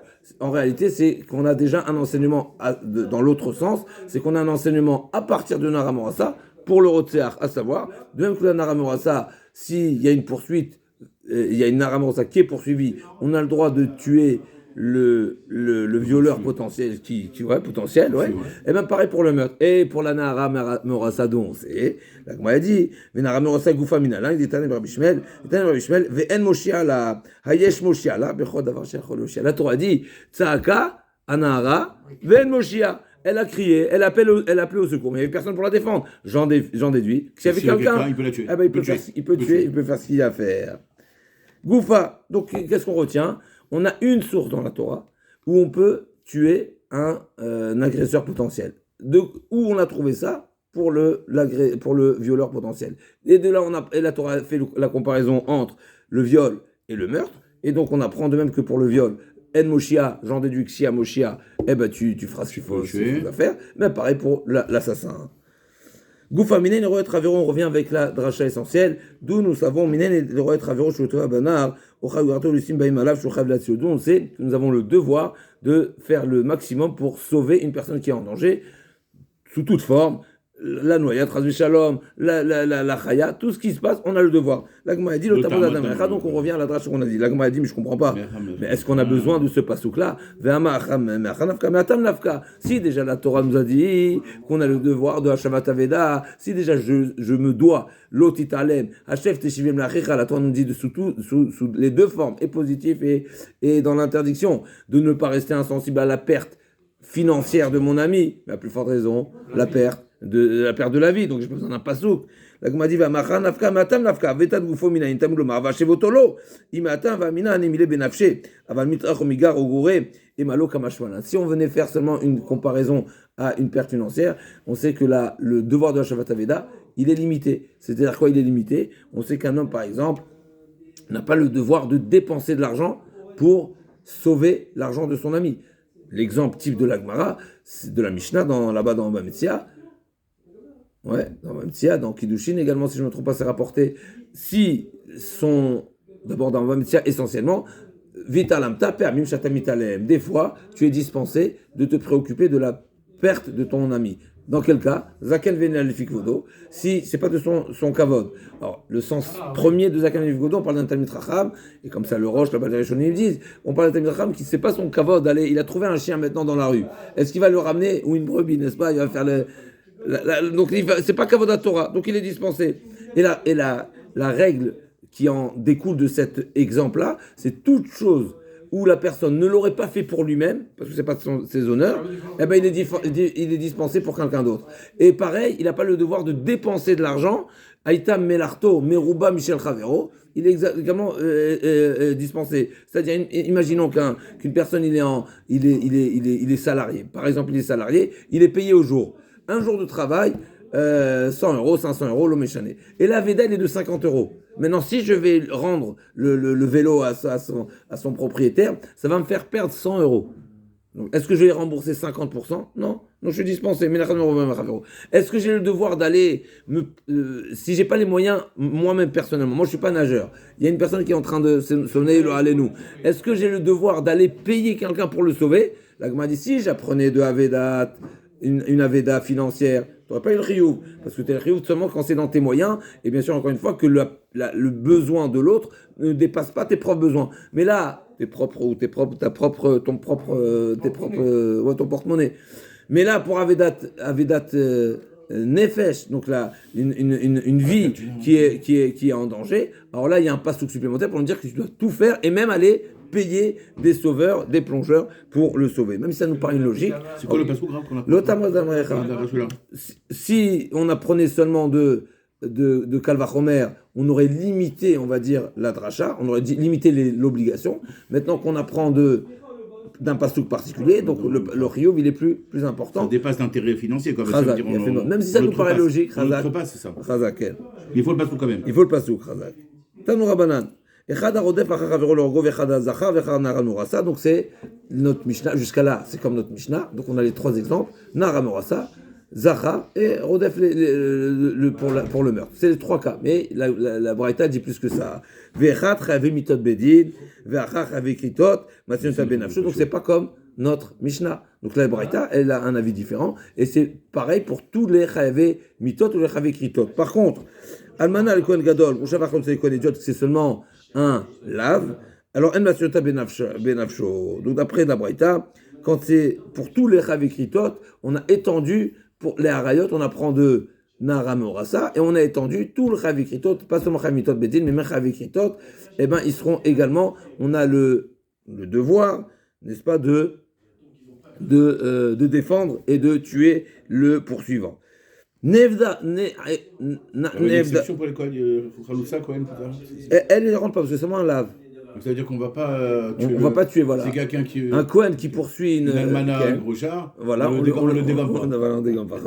Speaker 1: En réalité, c'est qu'on a déjà un enseignement dans l'autre sens, c'est qu'on a un enseignement à partir de Nara Morasa pour le Rotseach, à savoir, de même que la Nara Morasa, s'il y a une poursuite, il y a une Nara Morasa qui est poursuivie, on a le droit de tuer le violeur potentiel potentiel, ouais. Et bien pareil pour le meurtre. Et pour la Nahara Morasa dont on sait, la Gemara dit, Nahara Morasa Goufa Minala, il est Tanem Rabbi Shmuel, Ve'en Moshia la, Hayesh Moshia la, Bechod Davar Shechol Moshia. La Torah dit, Tzaka, Anahara, Ve'en Moshia. Elle a crié, elle appelé au secours, mais il n'y avait personne pour la défendre. J'en déduis. S'il y avait quelqu'un,
Speaker 2: il peut la tuer.
Speaker 1: Eh ben, il peut faire ce qu'il a à faire. Goufa. Donc, qu'est-ce qu'on retient? On a une source dans la Torah où on peut tuer un agresseur potentiel. Où on a trouvé ça? Pour le violeur potentiel. Et de là, la Torah fait la comparaison entre le viol et le meurtre. Et donc, on apprend de même que pour le viol, En Moshia, j'en déduis que si à Moshia, eh ben, tu feras ce qu'il faut faire. Mais pareil pour l'assassin. Goufa minen et travero, on revient avec la dracha essentielle, d'où nous savons minen et travero shotova banar, ochaguarto lusim baim alav shochav latsio. D'où on sait que nous avons le devoir de faire le maximum pour sauver une personne qui est en danger, sous toute forme, la noyade, Razvi Shalom, la chaya, tout ce qui se passe, on a le devoir. L'Agma a dit, donc on revient à la drache qu'on a dit. L'Agma a dit, mais je comprends pas. Mais est-ce qu'on a besoin de ce pasouk-là? Si déjà la Torah nous a dit qu'on a le devoir de Hashavat Aveda, si déjà je me dois, l'otitalem, Hachef Teshivim Lachicha, la Torah nous dit sous les deux formes, et positif et dans l'interdiction, de ne pas rester insensible à la perte financière de mon ami, mais à plus forte raison, la perte de la vie. Donc j'ai besoin d'un pasouk. La Gemara dit va machan nafka matam nafka vetad gufo mina intam lo marva shevotolo imatam va mina anemile benafshe aval mitrach omigar ogure et malo kamashwana. Si on venait faire seulement une comparaison à une perte financière, on sait que le devoir de la Shavat Aveda, il est limité. C'est-à-dire quoi? Il est limité. On sait qu'un homme, par exemple, n'a pas le devoir de dépenser de l'argent pour sauver l'argent de son ami. L'exemple type de la Gemara, c'est de la Mishnah là-bas dans Bametzia. Ouais, dans Bametzia, dans Kiddushin également, si je ne me trompe pas, c'est rapporté. Si sont d'abord dans Bametzia essentiellement, Vitalamta permim shatamitaleem. Des fois, tu es dispensé de te préoccuper de la perte de ton ami. Dans quel cas? Zaken Venal Fikvodo, si c'est pas de son kavod. Alors, le sens premier de Zaken Venal Fikvodo, on parle d'un Talmid Chacham, et comme ça, le Roche, la Balérishonim, ils disent, on parle d'un Talmid Chacham qui c'est pas son kavod, allez, il a trouvé un chien maintenant dans la rue. Est-ce qu'il va le ramener, ou une brebis, n'est-ce pas? Il va faire donc, c'est pas kavod à Torah, donc il est dispensé. Et la règle qui en découle de cet exemple-là, c'est toute chose où la personne ne l'aurait pas fait pour lui-même, parce que c'est pas ses honneurs, eh ben il est dispensé pour quelqu'un d'autre. Et pareil, il n'a pas le devoir de dépenser de l'argent. Aïtam Melarto, Merouba, Michel Chavero, il est également dispensé. C'est-à-dire, imaginons qu'une personne il est salarié. Par exemple, il est salarié, il est payé au jour. Un jour de travail, 100 euros, 500 euros, l'homme échané. Et la Veda, elle est de 50 euros. Maintenant, si je vais rendre le vélo à son propriétaire, ça va me faire perdre 100 euros. Donc, est-ce que je vais rembourser 50%? Non, je suis dispensé. Est-ce que j'ai le devoir d'aller si j'ai pas les moyens, moi-même personnellement, moi je suis pas nageur, il y a une personne qui est en train de se sauver, allez-nous. Est-ce que j'ai le devoir d'aller payer quelqu'un pour le sauver? La Gemara dit si j'apprenais de Avedat, une Aveda financière, tu n'aurais pas eu le riouf, parce que tu es le riouf seulement quand c'est dans tes moyens, et bien sûr, encore une fois, que le besoin de l'autre ne dépasse pas tes propres besoins. Mais là, ton porte-monnaie. Mais là, pour Avedat Nefesh, donc là, une vie qui est en danger, alors là, il y a un passouk supplémentaire pour nous dire que tu dois tout faire, et même aller payer des sauveurs, des plongeurs pour le sauver. Même si ça nous paraît une logique.
Speaker 2: C'est quoi le passouk qu'on a?
Speaker 1: Si on apprenait seulement de Kalvachomer, on aurait limité, on va dire, la dracha, on aurait limité l'obligation. Maintenant qu'on apprend d'un passouk particulier, donc le riyuv, il est plus important.
Speaker 2: Ça dépasse l'intérêt financier, comme ça.
Speaker 1: Même si ça nous paraît logique, Chazak.
Speaker 2: C'est ça.
Speaker 1: Chazak.
Speaker 2: Il faut le passouk quand même.
Speaker 1: Il faut le passouk, Chazak. Tanou Rabanan. Donc c'est notre Mishnah, jusqu'à là c'est comme notre Mishnah, donc on a les trois exemples, Nara Morasa, Zacha et Rodef pour le meurtre. C'est les trois cas, mais la Braïta dit plus que ça. Donc c'est pas comme notre Mishnah. Donc la Braïta, elle a un avis différent, et c'est pareil pour tous les Chayavé Mitot ou les Chayavé Kritot. Par contre, Almana le Kohen Gadol, c'est seulement un lave. Alors, en Masyota Benafsho. Donc, d'après la Braïta, quand c'est pour tous les Chavikritot, on a étendu, pour les Harayot, on apprend de Nara Morasa, et on a étendu tout le Chavikritot, pas seulement Chavitot Bedin, mais même Chavikritot, eh ben, ils seront également, on a le devoir, n'est-ce pas, de défendre et de tuer le poursuivant. Nevda,
Speaker 2: l'exception pour les Khaloussa, quand même,
Speaker 1: elle ne rentre pas, parce que c'est seulement un lave.
Speaker 2: Ça veut dire qu'on ne va pas tuer.
Speaker 1: On va pas tuer, voilà.
Speaker 2: C'est quelqu'un qui.
Speaker 1: Un Kohen qui poursuit une
Speaker 2: almana, un brochard.
Speaker 1: Voilà,
Speaker 2: on le dégomme pas.
Speaker 1: On le dégomme pas.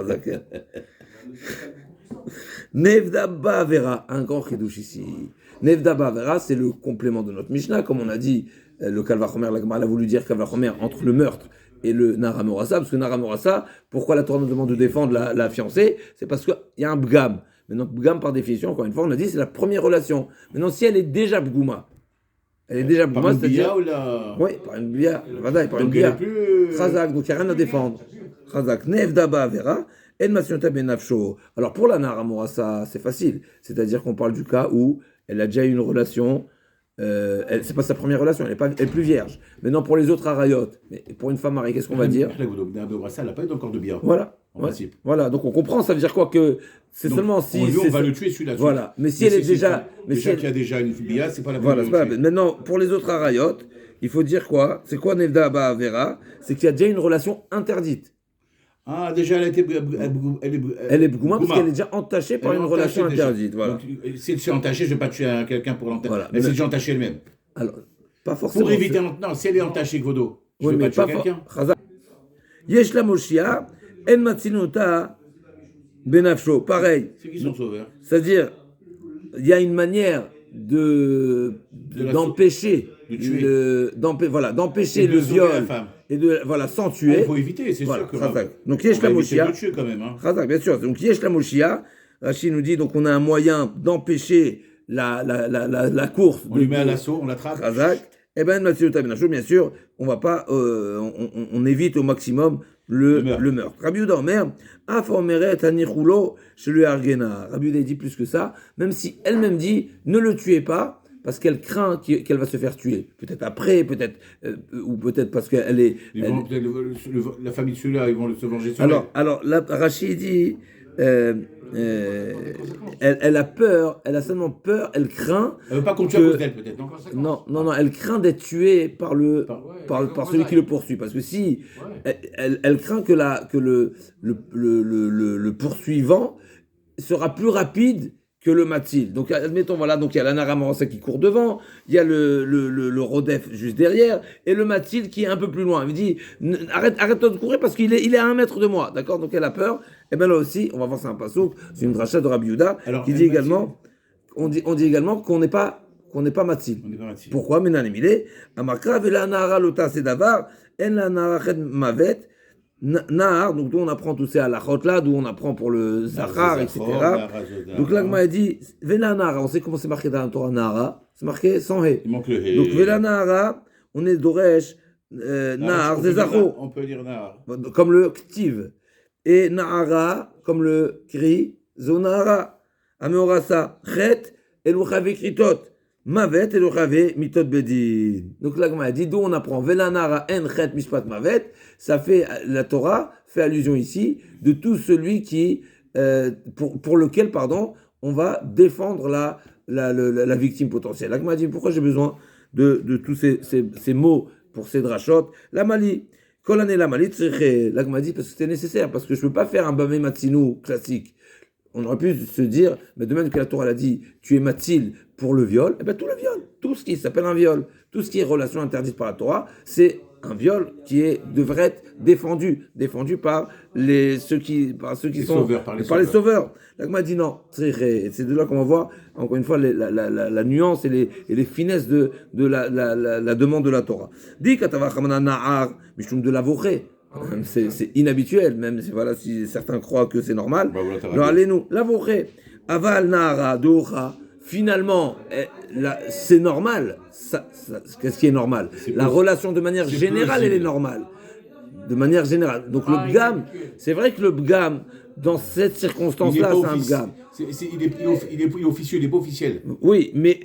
Speaker 1: Nevda Bavera, un grand chidouche ici. Nevda Bavera, c'est le complément de notre Mishnah, comme on a dit, le Kalvachomer, la Gemara a voulu dire Kalvachomer entre le meurtre et le Nara Morasa, parce que Nara Morasa, pourquoi la Torah nous demande de défendre la fiancée? C'est parce qu'il y a un bgam. Maintenant, bgam, par définition, encore une fois, on a dit, c'est la première relation. Maintenant, si elle est déjà bgouma,
Speaker 2: par une bia ou la...
Speaker 1: Oui, par une bia, par une bia. Chazak, donc il n'y a rien à défendre. Chazak, nef daba vera, en masyonta benafsho. Alors, pour la Nara Morasa, c'est facile. C'est-à-dire qu'on parle du cas où elle a déjà eu une relation. C'est pas sa première relation, elle est plus vierge. Maintenant, pour les autres harayot, mais pour une femme mariée, qu'est-ce qu'on va dire?
Speaker 2: Elle n'a pas eu encore de bien.
Speaker 1: Voilà. En principe. Voilà, donc on comprend, ça veut dire quoi que c'est donc, seulement si.
Speaker 2: On va le tuer celui-là.
Speaker 1: Voilà, mais si elle est déjà.
Speaker 2: Mais si elle a déjà une bia, c'est pas la peine.
Speaker 1: Voilà, c'est pas la peine. Maintenant, pour les autres harayot, il faut dire quoi? C'est quoi Nevda Ba'avera? C'est qu'il y a déjà une relation interdite.
Speaker 2: Ah, déjà, elle
Speaker 1: est bgouma parce qu'elle est déjà entachée par une relation interdite. Voilà.
Speaker 2: Donc, si elle s'est entachée, je ne vais pas tuer quelqu'un pour l'entacher. Voilà. Elle s'est déjà entachée elle-même.
Speaker 1: Alors, pas forcément.
Speaker 2: Pour éviter. Non, si elle est entachée, Gvodo, je ne vais pas tuer quelqu'un.
Speaker 1: Yesh la Moshia, en matzinota benafsho. Pareil.
Speaker 2: C'est qui sont sauveurs.
Speaker 1: C'est-à-dire, il y a une manière d'empêcher d'empêcher le viol et sans tuer.
Speaker 2: Il faut éviter, c'est sûr que
Speaker 1: donc Yesh la Moshia,
Speaker 2: quand même, hein.
Speaker 1: Bien sûr. Donc Yesh la Moshia, Rachid nous dit, donc on a un moyen d'empêcher la course.
Speaker 2: On lui met à l'assaut, on l'attrape.
Speaker 1: Eh bien sûr, on va pas, on évite au maximum le meurtre. Rabbi Yehuda Omer, Afomeret Anichulo chez le Argena. Rabbi Yehuda dit plus que ça, même si elle-même dit ne le tuez pas, parce qu'elle craint qu'elle va se faire tuer. Peut-être après, peut-être, ou peut-être parce qu'elle est.
Speaker 2: La famille de celui-là, ils vont se venger sur elle.
Speaker 1: Alors là, Rachid dit. Elle a peur, elle a seulement peur, elle craint.
Speaker 2: Elle veut pas qu'on tue à cause d'elle, peut-être, non?
Speaker 1: Non, elle craint d'être tuée par celui qui le poursuit. Parce que si elle craint que le poursuivant sera plus rapide que le matil. Donc, admettons, voilà, donc il y a la Nara Morassa qui court devant, il y a le Rodef juste derrière, et le matil qui est un peu plus loin. Il dit, arrête-toi de courir parce qu'il est à 1 mètre de moi, d'accord? Donc, elle a peur. Et bien là aussi, on va voir, c'est un passouk, c'est une dracha de Rabbi Yehuda, qui dit également, on dit également qu'on n'est pas matil. Pourquoi? Menanemile, Amakra vela Nara lota sedavar, en la Nara ched mavet, Nahar, donc d'où on apprend tous ces halachot là, d'où on apprend pour le Zachar, etc. Donc là, il dit, Vela Nahara, on sait comment c'est marqué dans la Torah Nahara, c'est marqué sans He.
Speaker 2: Il manque le He.
Speaker 1: Donc Vela Nahara, on est Doresh, Nahar, Zezacho.
Speaker 2: On peut dire Nahar.
Speaker 1: Comme le Ktiv. Et Nahara, comme le Kri, Zonahara. Ameorasa, Chet, Eluchave Kritot. Mavet Eluchave Mitot Bedin. Donc là, il dit, d'où on apprend Vela Nahara, En Chet Mishpat Mavet. Ça fait, la Torah fait allusion ici de tout celui qui, pour lequel, on va défendre la victime potentielle. Là, m'a dit, pourquoi j'ai besoin de tous ces mots pour ces drachot? La Mali, Kolane la Mali, là, m'a dit, parce que c'était nécessaire, parce que je ne peux pas faire un Bamé Matsinou classique. On aurait pu se dire, mais de même que la Torah l'a dit, tu es matil pour le viol, et bien tout le viol, tout ce qui s'appelle un viol, tout ce qui est relation interdite par la Torah, c'est un viol qui devrait être défendu par ceux qui sont
Speaker 2: sauveurs, par
Speaker 1: les sauveurs. Là, m'a dit non, c'est de là qu'on va voir encore une fois la nuance et les finesses de la demande de la Torah. Dit katavachamana na'ar mishum de l'avoché. C'est inhabituel, même si certains croient que c'est normal. Alors allez-nous, l'avoché aval na'ara docha. Finalement, c'est normal. Qu'est-ce qui est normal? La relation, de manière générale, elle est normale. De manière générale. Donc le bgam, c'est vrai que le bgam, dans cette circonstance-là, c'est un bgam.
Speaker 2: Il est officieux, il n'est pas officiel.
Speaker 1: Oui, mais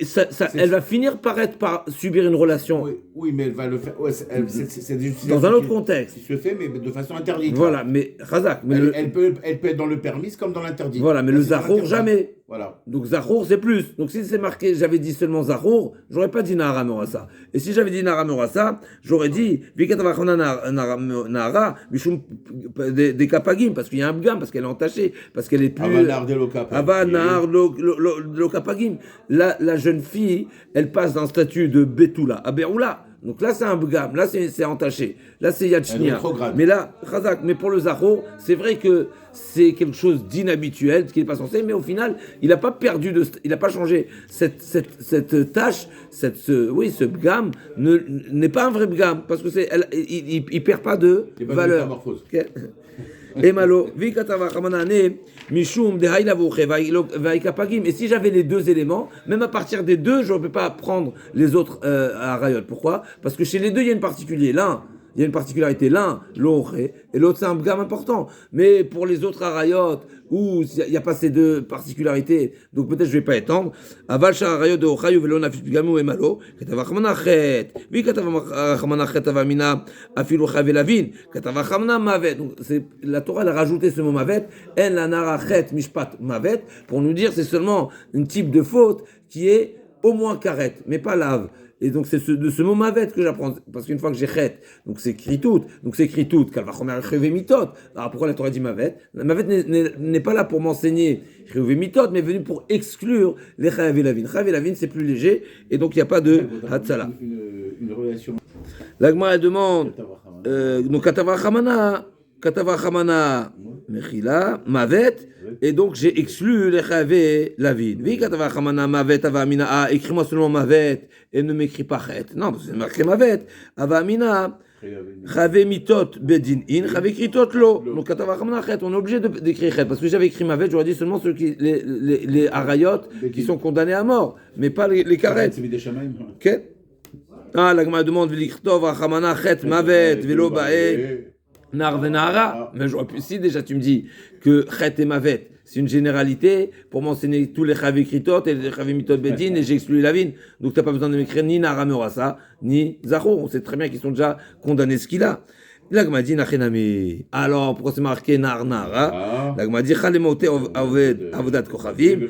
Speaker 1: elle va finir par subir une relation.
Speaker 2: Oui, mais elle va le faire. Ouais, c'est
Speaker 1: dans un autre contexte.
Speaker 2: Il se fait, mais de façon interdite.
Speaker 1: Voilà, mais Razak.
Speaker 2: Elle peut être dans le permis comme dans l'interdit.
Speaker 1: Voilà, mais le Zahour, jamais.
Speaker 2: Voilà.
Speaker 1: Donc Zahour, c'est plus. Donc si c'est marqué, j'avais dit seulement Zahour, j'aurais pas dit Nahara Morassa. Et si j'avais dit Nahara Morassa, j'aurais dit Nahara, des Kapagim, parce qu'il y a un bgam, parce qu'elle est entachée, parce qu'elle est plus. Avanar Lokapagim. La jeune fille, elle passe d'un statut de Betula à Beroula. Donc là, c'est un bgam, là, c'est entaché, là, c'est Yachnia. Mais là, Khazak, mais pour le Zahor, c'est vrai que c'est quelque chose d'inhabituel, ce qui n'est pas censé, mais au final, il n'a pas il n'a pas changé. Cette tâche, ce bgam n'est pas un vrai bgam, parce que il ne perd pas de valeur. Et malo, mishum de et si j'avais les deux éléments, même à partir des deux, je ne peux pas prendre les autres à Rayot. Pourquoi? Parce que chez les deux, il y a une particularité. L'un, l'oré, et l'autre, c'est un bgam important. Mais pour les autres arayot, où il n'y a pas ces deux particularités, donc peut-être je ne vais pas étendre. Aval shar arayot de ochayu velo nafis bgamu et malo, katava chamana chet, vi katava chamana chet avamina, afilu chave lavin, katava chamana mavet. Donc la Torah a rajouté ce mot mavet, en la nara chet mishpat mavet, pour nous dire c'est seulement un type de faute qui est au moins karet, mais pas lave. Et donc c'est de ce mot mavet que j'apprends, parce qu'une fois que j'ai chet, donc c'est kritout, kalvachomer cheve mitot. Alors pourquoi la Torah dit mavet? La mavet n'est pas là pour m'enseigner cheve mitot, mais venu pour exclure les chayav et lavin. Chayav et lavin c'est plus léger, et donc il n'y a pas de hatzala.
Speaker 2: Une relation.
Speaker 1: L'agma elle demande, donc katava chamana mechila mavet. Et donc j'ai exclu les chavé la vie. Écris-moi seulement mavet et ne m'écris pas chet. Non, c'est marqué mavet. Avamina chavé mitot bedin in chavé kritot lo. Donc katava chamana chet. On est obligé d'écrire chet parce que j'avais écrit mavet. J'aurais dit seulement ceux qui les arayot qui sont condamnés à mort, mais pas les karet. Ok. Ah, la Gemara demande v'lichtov chamana chet mavet velo bae. Nar venara. Mais j'aurais pu, si déjà tu me dis que Chet et Mavet, c'est une généralité pour m'enseigner tous les Chavé Kritot et les Chavé Mitot Bedin et j'ai exclu la vine. Donc tu n'as pas besoin de m'écrire ni Nara Merasa, ni Zachor. On sait très bien qu'ils sont déjà condamnés ce qu'il a. L'agma dit Nachenami. Alors pourquoi c'est marqué Nar Nara? L'agma dit Chalemote Avodat Kochavim,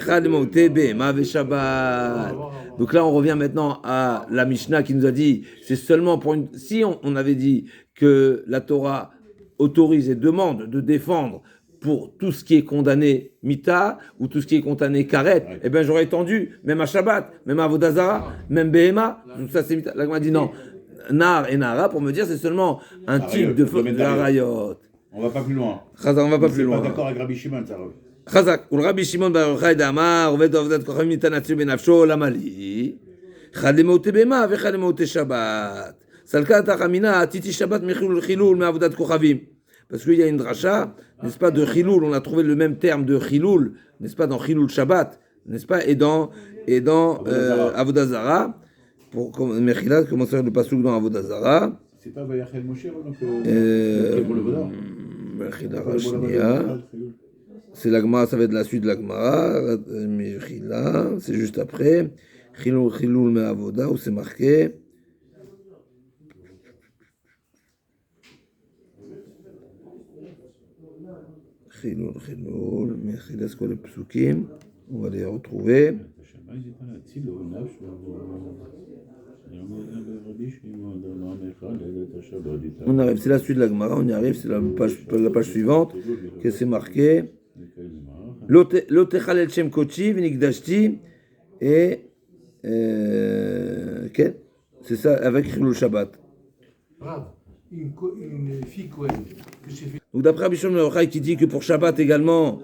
Speaker 1: Chalemote Behema Veshabbat. Donc là on revient maintenant à la Mishnah qui nous a dit c'est seulement pour une. Si on avait dit que la Torah autorise et demande de défendre pour tout ce qui est condamné mita ou tout ce qui est condamné karet, eh bien j'aurais étendu même à Shabbat, même à Avodazara, même Behema, tout ça c'est mita. Là on m'a dit non, nar et nara pour me dire c'est seulement un type de rayot.
Speaker 2: On va pas plus loin.
Speaker 1: Chazak, on va pas plus loin.
Speaker 2: Pas d'accord avec Rabbi Shimon, ça.
Speaker 1: Chazak, ou Rabbi Shimon bar Yochai d'Amar, Oved Avdat Kochavim Nitanatsu benafsho lamali, Chad lemote Behema vechad lemote Shabbat. Salka Tachamina Titi Shabbat Mechilul Me'avodat Kochavim. Parce qu'il y a une dracha, n'est-ce pas, de Chilul, on a trouvé le même terme de Chilul, n'est-ce pas, dans Chilul Shabbat, n'est-ce pas, et dans Avodah Zara, pour Mechila, comment ça le pasouk dans Avodah Zara.
Speaker 2: C'est pas Vayachel Moshe, donc pour le Vodor.
Speaker 1: Mechila Rashnia, c'est l'Agmara, ça va être la suite de l'Agmara, Mechila, c'est juste après, Chilul Me'avodah, où c'est marqué. Chilul, Mechila, c'est quoi les psukim? On va les retrouver. On arrive, c'est la suite de la Gemara, on y arrive, c'est la page suivante, que c'est marqué. Lotechal el Shem Kochi, V'nikdashti, et. C'est ça, avec Chilul Shabbat.
Speaker 3: Une fille Cohen que j'ai fait.
Speaker 1: Donc d'après Rabbi Shimon Yochai qui dit que pour Shabbat également,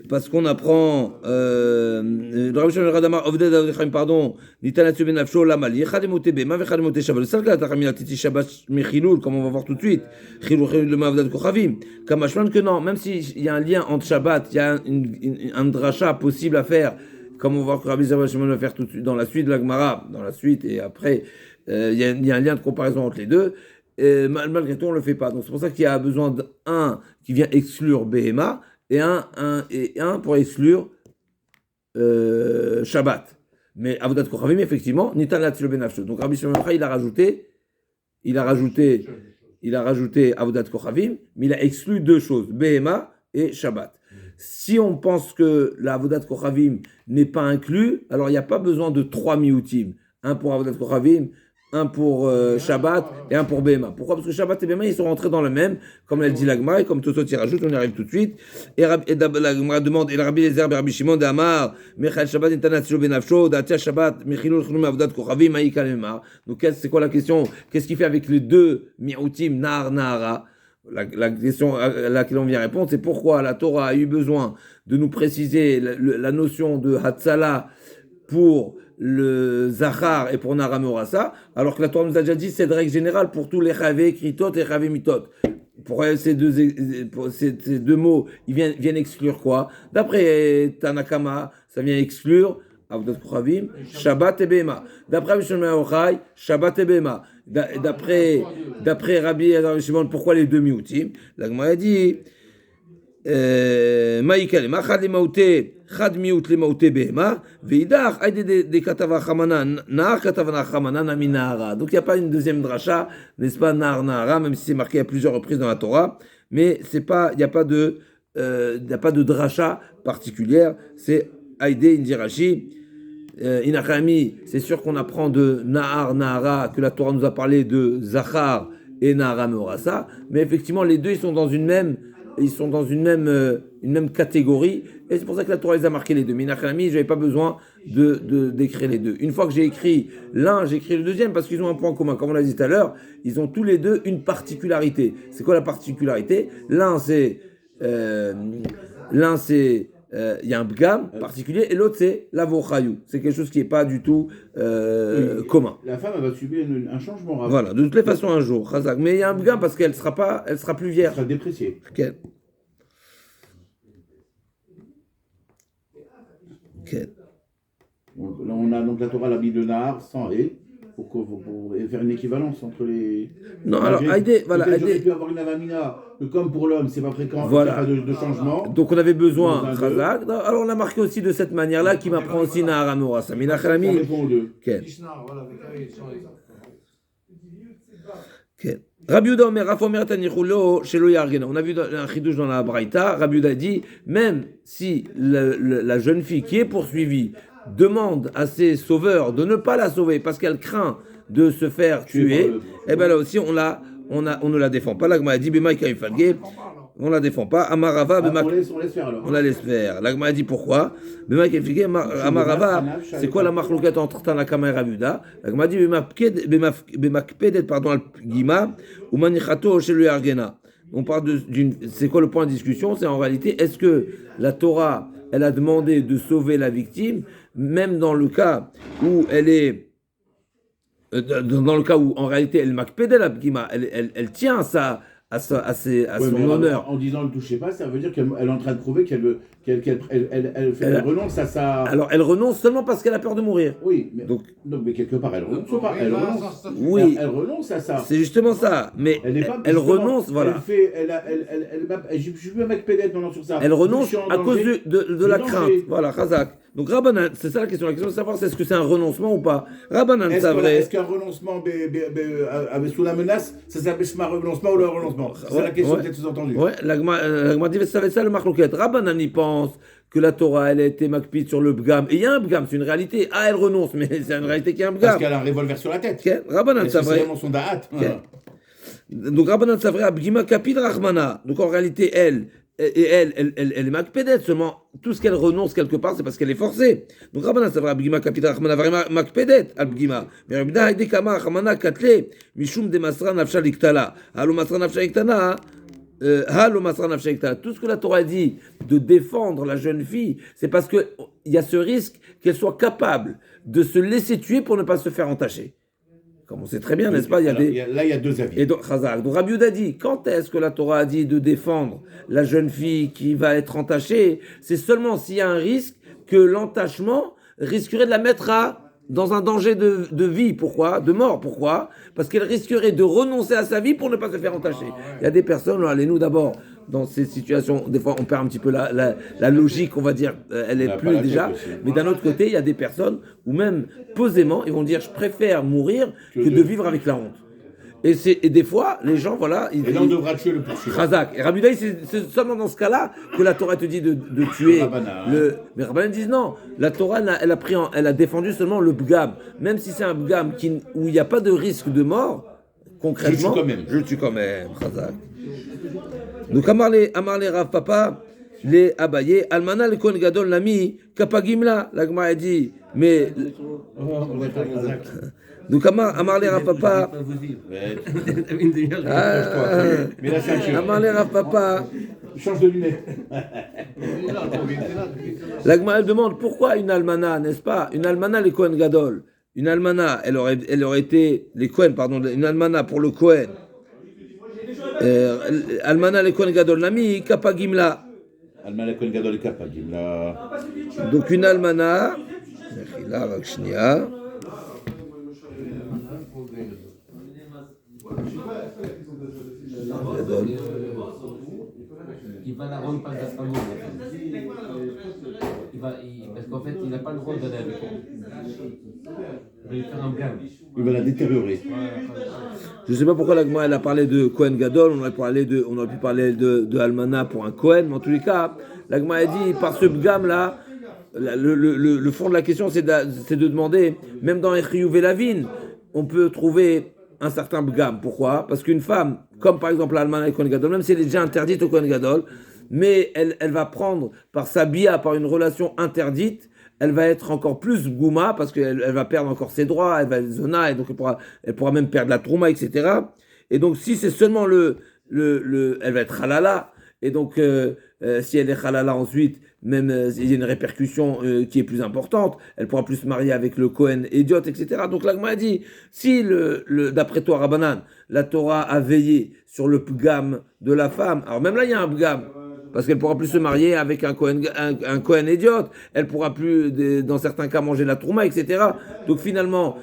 Speaker 1: parce qu'on apprend Rabbi Shimon Yochai Ovded Avdechim pardon, Nitanatsu benafsho lamal yechad emote bema vechad emote Shabbat. Le seul cas t'achamina titi Shabbat mechilul comme on va voir tout de suite. Chilul le mavdad kochavim. Kamashman que non, même s'il y a un lien entre Shabbat, il y a un dracha possible à faire, comme on va voir que Rabbi Shimon va faire tout de suite dans la suite de la Gemara, dans la suite et après il y a un lien de comparaison entre les deux. Malgré tout, on ne le fait pas. Donc c'est pour ça qu'il y a besoin d'un qui vient exclure Behema et un pour exclure Shabbat. Mais Avodat Kochavim, effectivement, Nitan Latzil Benafsho. Donc Rabbi Shimon Yochai, il a rajouté Avodat Kochavim, mais il a exclu deux choses, Behema et Shabbat. Si on pense que la Avodat Kochavim n'est pas inclus, alors il n'y a pas besoin de trois miutim. Un pour Avodat Kochavim, un pour Shabbat et un pour Behema. Pourquoi? Parce que Shabbat et Behema, ils sont rentrés dans le même, comme elle dit l'Agma, et comme Tosot y rajoute, on y arrive tout de suite. Et l'Agma demande, et le Rabbi Lezer, Rabbi Shimon d'Amar, Mechal Shabbat, Nitanatsu benafsho, Datia Shabbat, Mechilul Chilul Avodat Kochavim, Ma'ika Lemar. Donc, c'est quoi la question? Qu'est-ce qu'il fait avec les deux mi'utim, Nar, Nara? La question à laquelle on vient répondre, c'est pourquoi la Torah a eu besoin de nous préciser la notion de Hatzala pour le Zachar et pour Nara Merasa, alors que la Torah nous a déjà dit c'est de règle générale pour tous les Chavé Kritot et Chavé Mitot. Pour ces deux mots, ils viennent exclure quoi? D'après Tanakama, ça vient exclure Avodat Kochavim, Shabbat et Behema. D'après Rabbi Shimon Yochai, Shabbat et Behema. D'après Rabbi Shimon, pourquoi les deux miutim? La Gemara a dit Maïkal, Machad Lemaute, Chad Miut Lemaute Behema, Veidach, Aïde de Katava Chamana, Nar Katava Chamana, Naminara. Donc il n'y a pas une deuxième dracha, n'est-ce pas, Nar Nara, même si c'est marqué à plusieurs reprises dans la Torah, mais il n'y a pas de dracha particulière, c'est Aïde Indirachi. Inachami, c'est sûr qu'on apprend de Nahar, Nahara, que la Torah nous a parlé de Zachar et Nahara Merasa, mais effectivement les deux ils sont dans une même catégorie, et c'est pour ça que la Torah les a marqués les deux. Mais Inachami, je n'avais pas besoin d'écrire les deux. Une fois que j'ai écrit l'un, j'ai écrit le deuxième, parce qu'ils ont un point commun. Comme on l'a dit tout à l'heure, ils ont tous les deux une particularité. C'est quoi la particularité? L'un c'est il y a un bgam particulier, et l'autre c'est l'avochayou. C'est quelque chose qui n'est pas du tout commun.
Speaker 2: La femme elle va subir un changement rapide.
Speaker 1: Voilà, de toutes les façons un jour, chazak. Mais il y a un bgam parce qu'elle sera plus vierge.
Speaker 2: Elle sera dépréciée.
Speaker 1: Okay.
Speaker 2: Donc, là on a donc la Torah l'habit de Nahar sans et pour faire une équivalence entre les.
Speaker 1: Non, alors, Haïdé, voilà.
Speaker 2: J'aurais pu avoir une avamina, que comme pour l'homme, c'est pas fréquent,
Speaker 1: voilà.
Speaker 2: il n'y a pas de changement.
Speaker 1: Donc on avait besoin, Khazak. Alors on a marqué aussi de cette manière-là, qui m'apprend aussi Naharamora. Samina Khalami.
Speaker 2: Ça répond aux deux.
Speaker 1: Rabbi Yehuda Omer, Rafa Omer Tanichulo, Shelo Yargena. On a vu un chidouche dans la Braïta. Rabbi Yehuda dit, même si la jeune fille qui est poursuivie demande à ses sauveurs de ne pas la sauver parce qu'elle craint de se faire tuer, et bien là aussi on ne la défend pas. L'Agma a dit, Bema Kaifalge, on la défend pas. Amarava,
Speaker 2: on laisse faire alors.
Speaker 1: On la laisse faire. L'Agma a dit pourquoi. Bema Kaifalge, Amarava, c'est quoi la marloquette entre Tanakama et Rabbi Yehuda? L'Agma a dit, Bema Kpedet, pardon, Al-Gima, ou Manichato, chez le Yargena. On parle c'est quoi le point de discussion? C'est en réalité, est-ce que la Torah, elle a demandé de sauver la victime, même dans le cas où elle est, dans le cas où en réalité elle makpédé la bgima, elle tient à son honneur.
Speaker 2: En disant ne touchez pas, ça veut dire qu'elle est en train de prouver qu'elle renonce à sa.
Speaker 1: Alors elle renonce seulement parce qu'elle a peur de mourir.
Speaker 2: Oui, mais quelque part elle renonce pas. Elle renonce.
Speaker 1: Oui.
Speaker 2: Elle renonce à ça.
Speaker 1: C'est justement ça. Mais elle renonce, voilà.
Speaker 2: Je peux mettre pédette maintenant sur ça.
Speaker 1: Elle renonce à cause de la crainte. Voilà, Khazak. Donc Rabbanan, c'est ça la question. La question de savoir, c'est est-ce que c'est un renoncement ou pas. Rabbanan, c'est vrai.
Speaker 2: Est-ce qu'un renoncement sous la menace, ça s'appelle un renoncement ou le renoncement? C'est la question peut-être sous-entendue.
Speaker 1: Ouais, l'Agma dit, ça le marloquette. Rabbanan, il pense que la Torah, elle a été makpid sur le bgam. Et il y a un bgam, c'est une réalité. Ah, elle renonce, mais c'est une réalité qu'il y a un bgam.
Speaker 2: Parce qu'elle a un revolver sur la tête.
Speaker 1: Rabbanan, c'est vrai.
Speaker 2: C'est vraiment son da'at.
Speaker 1: Donc Rabbanan, c'est vrai, abgima kapid rachmana. Donc en réalité, elle est makpédet, seulement tout ce qu'elle renonce quelque part, c'est parce qu'elle est forcée. Donc Rabbanan, c'est vrai, abgima kapid rachmana, vraiment makpédet, abgima. Mais Rabbi Haïdé kama rachmana katle, mishum de masra nafsha liktala. Halo masra nafsha liktala. Tout ce que la Torah dit de défendre la jeune fille, c'est parce qu'il y a ce risque qu'elle soit capable de se laisser tuer pour ne pas se faire entacher. Comme on sait très bien, n'est-ce pas?
Speaker 2: Là, il y a deux avis.
Speaker 1: Et donc, Rabbi Yehuda dit, quand est-ce que la Torah a dit de défendre la jeune fille qui va être entachée? C'est seulement s'il y a un risque que l'entachement risquerait de la mettre dans un danger de vie. Pourquoi? De mort. Pourquoi? Parce qu'elle risquerait de renoncer à sa vie pour ne pas se faire entacher. Il y a des personnes, allez-nous d'abord, dans ces situations, des fois on perd un petit peu la logique, on va dire, elle est plus déjà, mais d'un autre côté, il y a des personnes où même posément, ils vont dire, je préfère mourir que de vivre avec la honte. Et des fois, les gens, voilà.
Speaker 2: Et là, on devra tuer le poursuivant.
Speaker 1: Khazak. Et Rabbi Yehuda, c'est seulement dans ce cas-là que la Torah te dit de tuer Mais Rabbanan disent non. La Torah, elle a défendu seulement le bgam. Même si c'est un bgam où il n'y a pas de risque de mort, concrètement. Je tue quand même. Khazak. Donc, Amarle Rav Papa, les Abaye, Almana le Kohen Gadol Lami, Kapagimla. L'Agma a dit, mais. Donc Amarle Rav Papa, Amarle Rav Papa,
Speaker 2: change de lunettes.
Speaker 1: L'Agma elle demande pourquoi une almana, n'est-ce pas? Une almana les Kohen Gadol. Une almana, elle aurait été les Kohen, pardon, une almana pour le Kohen. Almana le Kohen Gadol Nami Kappa Gimla.
Speaker 2: Almana le Kohen Gadol Kappa Gimla.
Speaker 1: Donc une almana,
Speaker 3: il va la rendre pas d'Astamour. Parce qu'en fait, il n'a pas le droit d'aller avec elle. Il va lui faire un gamme.
Speaker 2: Il va la détériorer.
Speaker 1: Je ne sais pas pourquoi l'Agma elle a parlé de Kohen Gadol, on aurait pu parler de Almana pour un Kohen, mais en tous les cas, l'Agma a dit par ce gamme là, le fond de la question c'est de demander, même dans Echiyuv Velavin, on peut trouver un certain bgam. Pourquoi? Parce qu'une femme, comme par exemple l'Almana et Kohen Gadol, même si elle est déjà interdite au Kohen Gadol, mais elle va prendre par sa bia, par une relation interdite, elle va être encore plus gouma parce qu'elle va perdre encore ses droits, elle va être zona, et donc elle pourra même perdre la trouma, etc. Et donc si c'est seulement elle va être halala, et donc si elle est halala ensuite, même il y a une répercussion qui est plus importante, elle pourra plus se marier avec le Kohen idiot, etc. Donc l'Agma a dit, si d'après toi Rabbanan, la Torah a veillé sur le pgam de la femme, alors même là il y a un pgam, parce qu'elle pourra plus se marier avec un Kohen idiote. Elle pourra plus, dans certains cas, manger la trouma, etc. Donc finalement,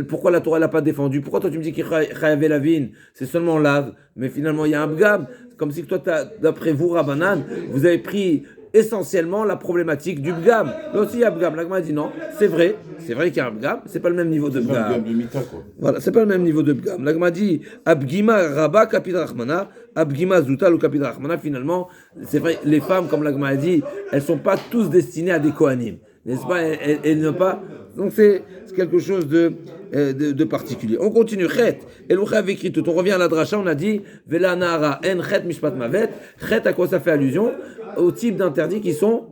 Speaker 1: pourquoi la Torah l'a pas défendu? Pourquoi toi tu me dis qu'il chayav la vigne, c'est seulement lave, mais finalement il y a un bgam, comme si toi, d'après vous, Rabbanan, vous avez pris essentiellement la problématique du bgam. Là aussi il y a bgam. L'agma a dit non, c'est vrai qu'il y a un bgam, c'est pas le même niveau de bgam.
Speaker 2: C'est pas un bgam de mita, quoi.
Speaker 1: Voilà, c'est pas le même niveau de bgam. L'agma a dit abgima raba kapid rachmana, abgima zoutal ou kapid rachmana. Finalement, c'est vrai, les femmes, comme l'agma a dit, elles sont pas tous destinées à des kohanim, n'est-ce pas? Elles n'ont pas. Donc c'est quelque chose de particulier. On continue. Chet. Et le chet écrit tout. On revient à la dracha. On a dit vela nahara en chet mishpat mavet. Chet, à quoi ça fait allusion? Au type d'interdits qui sont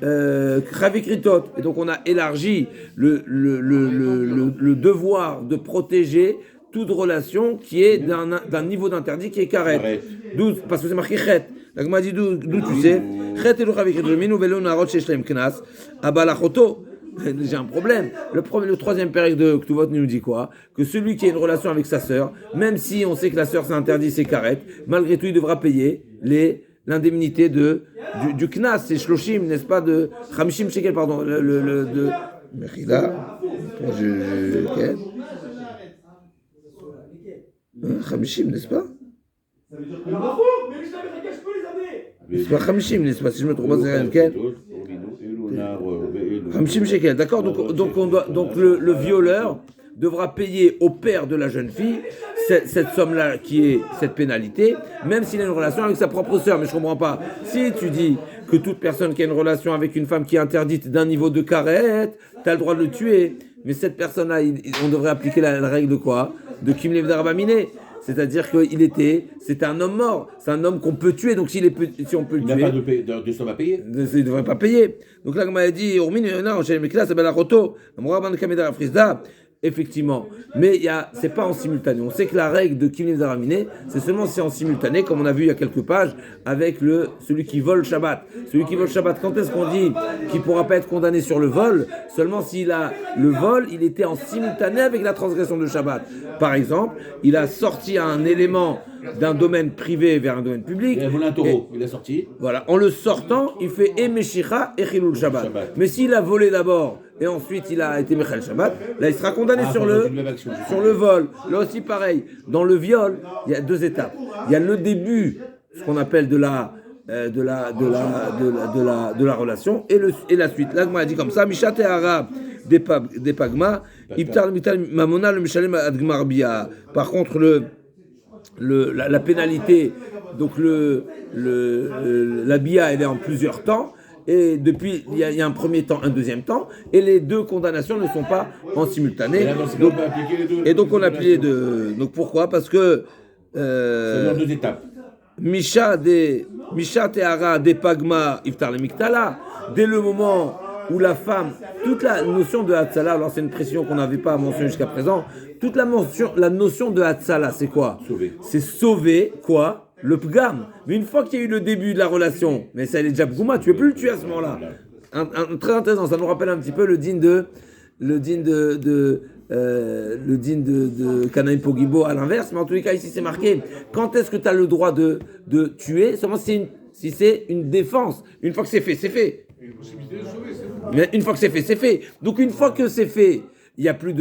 Speaker 1: chavikritot. Et donc on a élargi le devoir de protéger toute relation qui est d'un niveau d'interdit qui est carré. D'où, parce que c'est marqué chet. Donc m'a dit d'où tu sais? Chet et le chavikritot. Minu velo narot sheshlem knas. Abalachoto. J'ai un problème. Le troisième péril de Ktuvot nous dit quoi? Que celui qui a une relation avec sa sœur, même si on sait que la sœur c'est interdit, c'est carré, malgré tout il devra payer l'indemnité du Knas, c'est Shloshim, n'est-ce pas, de Hamishim Shekel, pardon, de Mechila, Hamishim, n'est-ce pas? C'est pas Hamishim, n'est-ce pas? Si je me trompe pas, c'est lequel? Hamishim Shekel, d'accord? Donc le violeur devra payer au père de la jeune fille cette somme-là qui est cette pénalité, même s'il a une relation avec sa propre sœur. Mais je comprends pas. Si tu dis que toute personne qui a une relation avec une femme qui est interdite d'un niveau de karet, tu as le droit de le tuer. Mais cette personne-là, on devrait appliquer la règle de quoi? De Kimlev Darabamine. C'est-à-dire que c'était un homme mort. C'est un homme qu'on peut tuer. Donc si on peut le tuer,
Speaker 2: il n'a pas de somme à payer.
Speaker 1: Il ne devrait pas payer. Donc là, comme elle a dit, effectivement, mais c'est pas en simultané. On sait que la règle de Kimlev Darabamine, c'est seulement si c'est en simultané, comme on a vu il y a quelques pages, avec celui qui vole Shabbat. Celui qui vole Shabbat, quand est-ce qu'on dit qu'il ne pourra pas être condamné sur le vol? Seulement s'il a le vol, il était en simultané avec la transgression de Shabbat. Par exemple, il a sorti un élément d'un domaine privé vers un domaine public.
Speaker 2: Il a volé un taureau, il a sorti.
Speaker 1: Voilà, en le sortant, il fait Emeshicha et Chilul Shabbat. Mais s'il a volé d'abord et ensuite il a été Mechal Shabbat, là il sera condamné sur le vol. Là aussi pareil, dans le viol, il y a deux étapes. Il y a le début, ce qu'on appelle de la relation et la suite. Là, on a dit comme ça, Mishat et Ara des Pagma, Iptar Mamona le Mishalem Adgmar Bia. Par contre, la pénalité, donc la Bia, elle est en plusieurs temps. Et depuis, il y a un premier temps, un deuxième temps, et les deux condamnations ne sont pas en simultané. Et donc on applique les deux. Donc pourquoi? Parce que
Speaker 2: c'est en deux étapes.
Speaker 1: Misha Tehara de Pagma Iftar le Miktala, dès le moment où la femme, toute la notion de Hatzala, alors c'est une précision qu'on n'avait pas mentionnée jusqu'à présent, la notion de Hatzala, c'est quoi?
Speaker 2: Sauver.
Speaker 1: C'est sauver quoi? Le pgam. Mais une fois qu'il y a eu le début de la relation, mais ça, elle est déjà pgouma, tu ne peux plus le tuer à ce moment-là. Très intéressant, ça nous rappelle un petit peu le din de Canaïm Pogibo à l'inverse, mais en tous les cas, ici c'est marqué. Quand est-ce que tu as le droit de tuer? Seulement si c'est une défense. Une fois que c'est fait, c'est fait. Mais une fois que c'est fait, c'est fait. Donc une fois que c'est fait, il est plus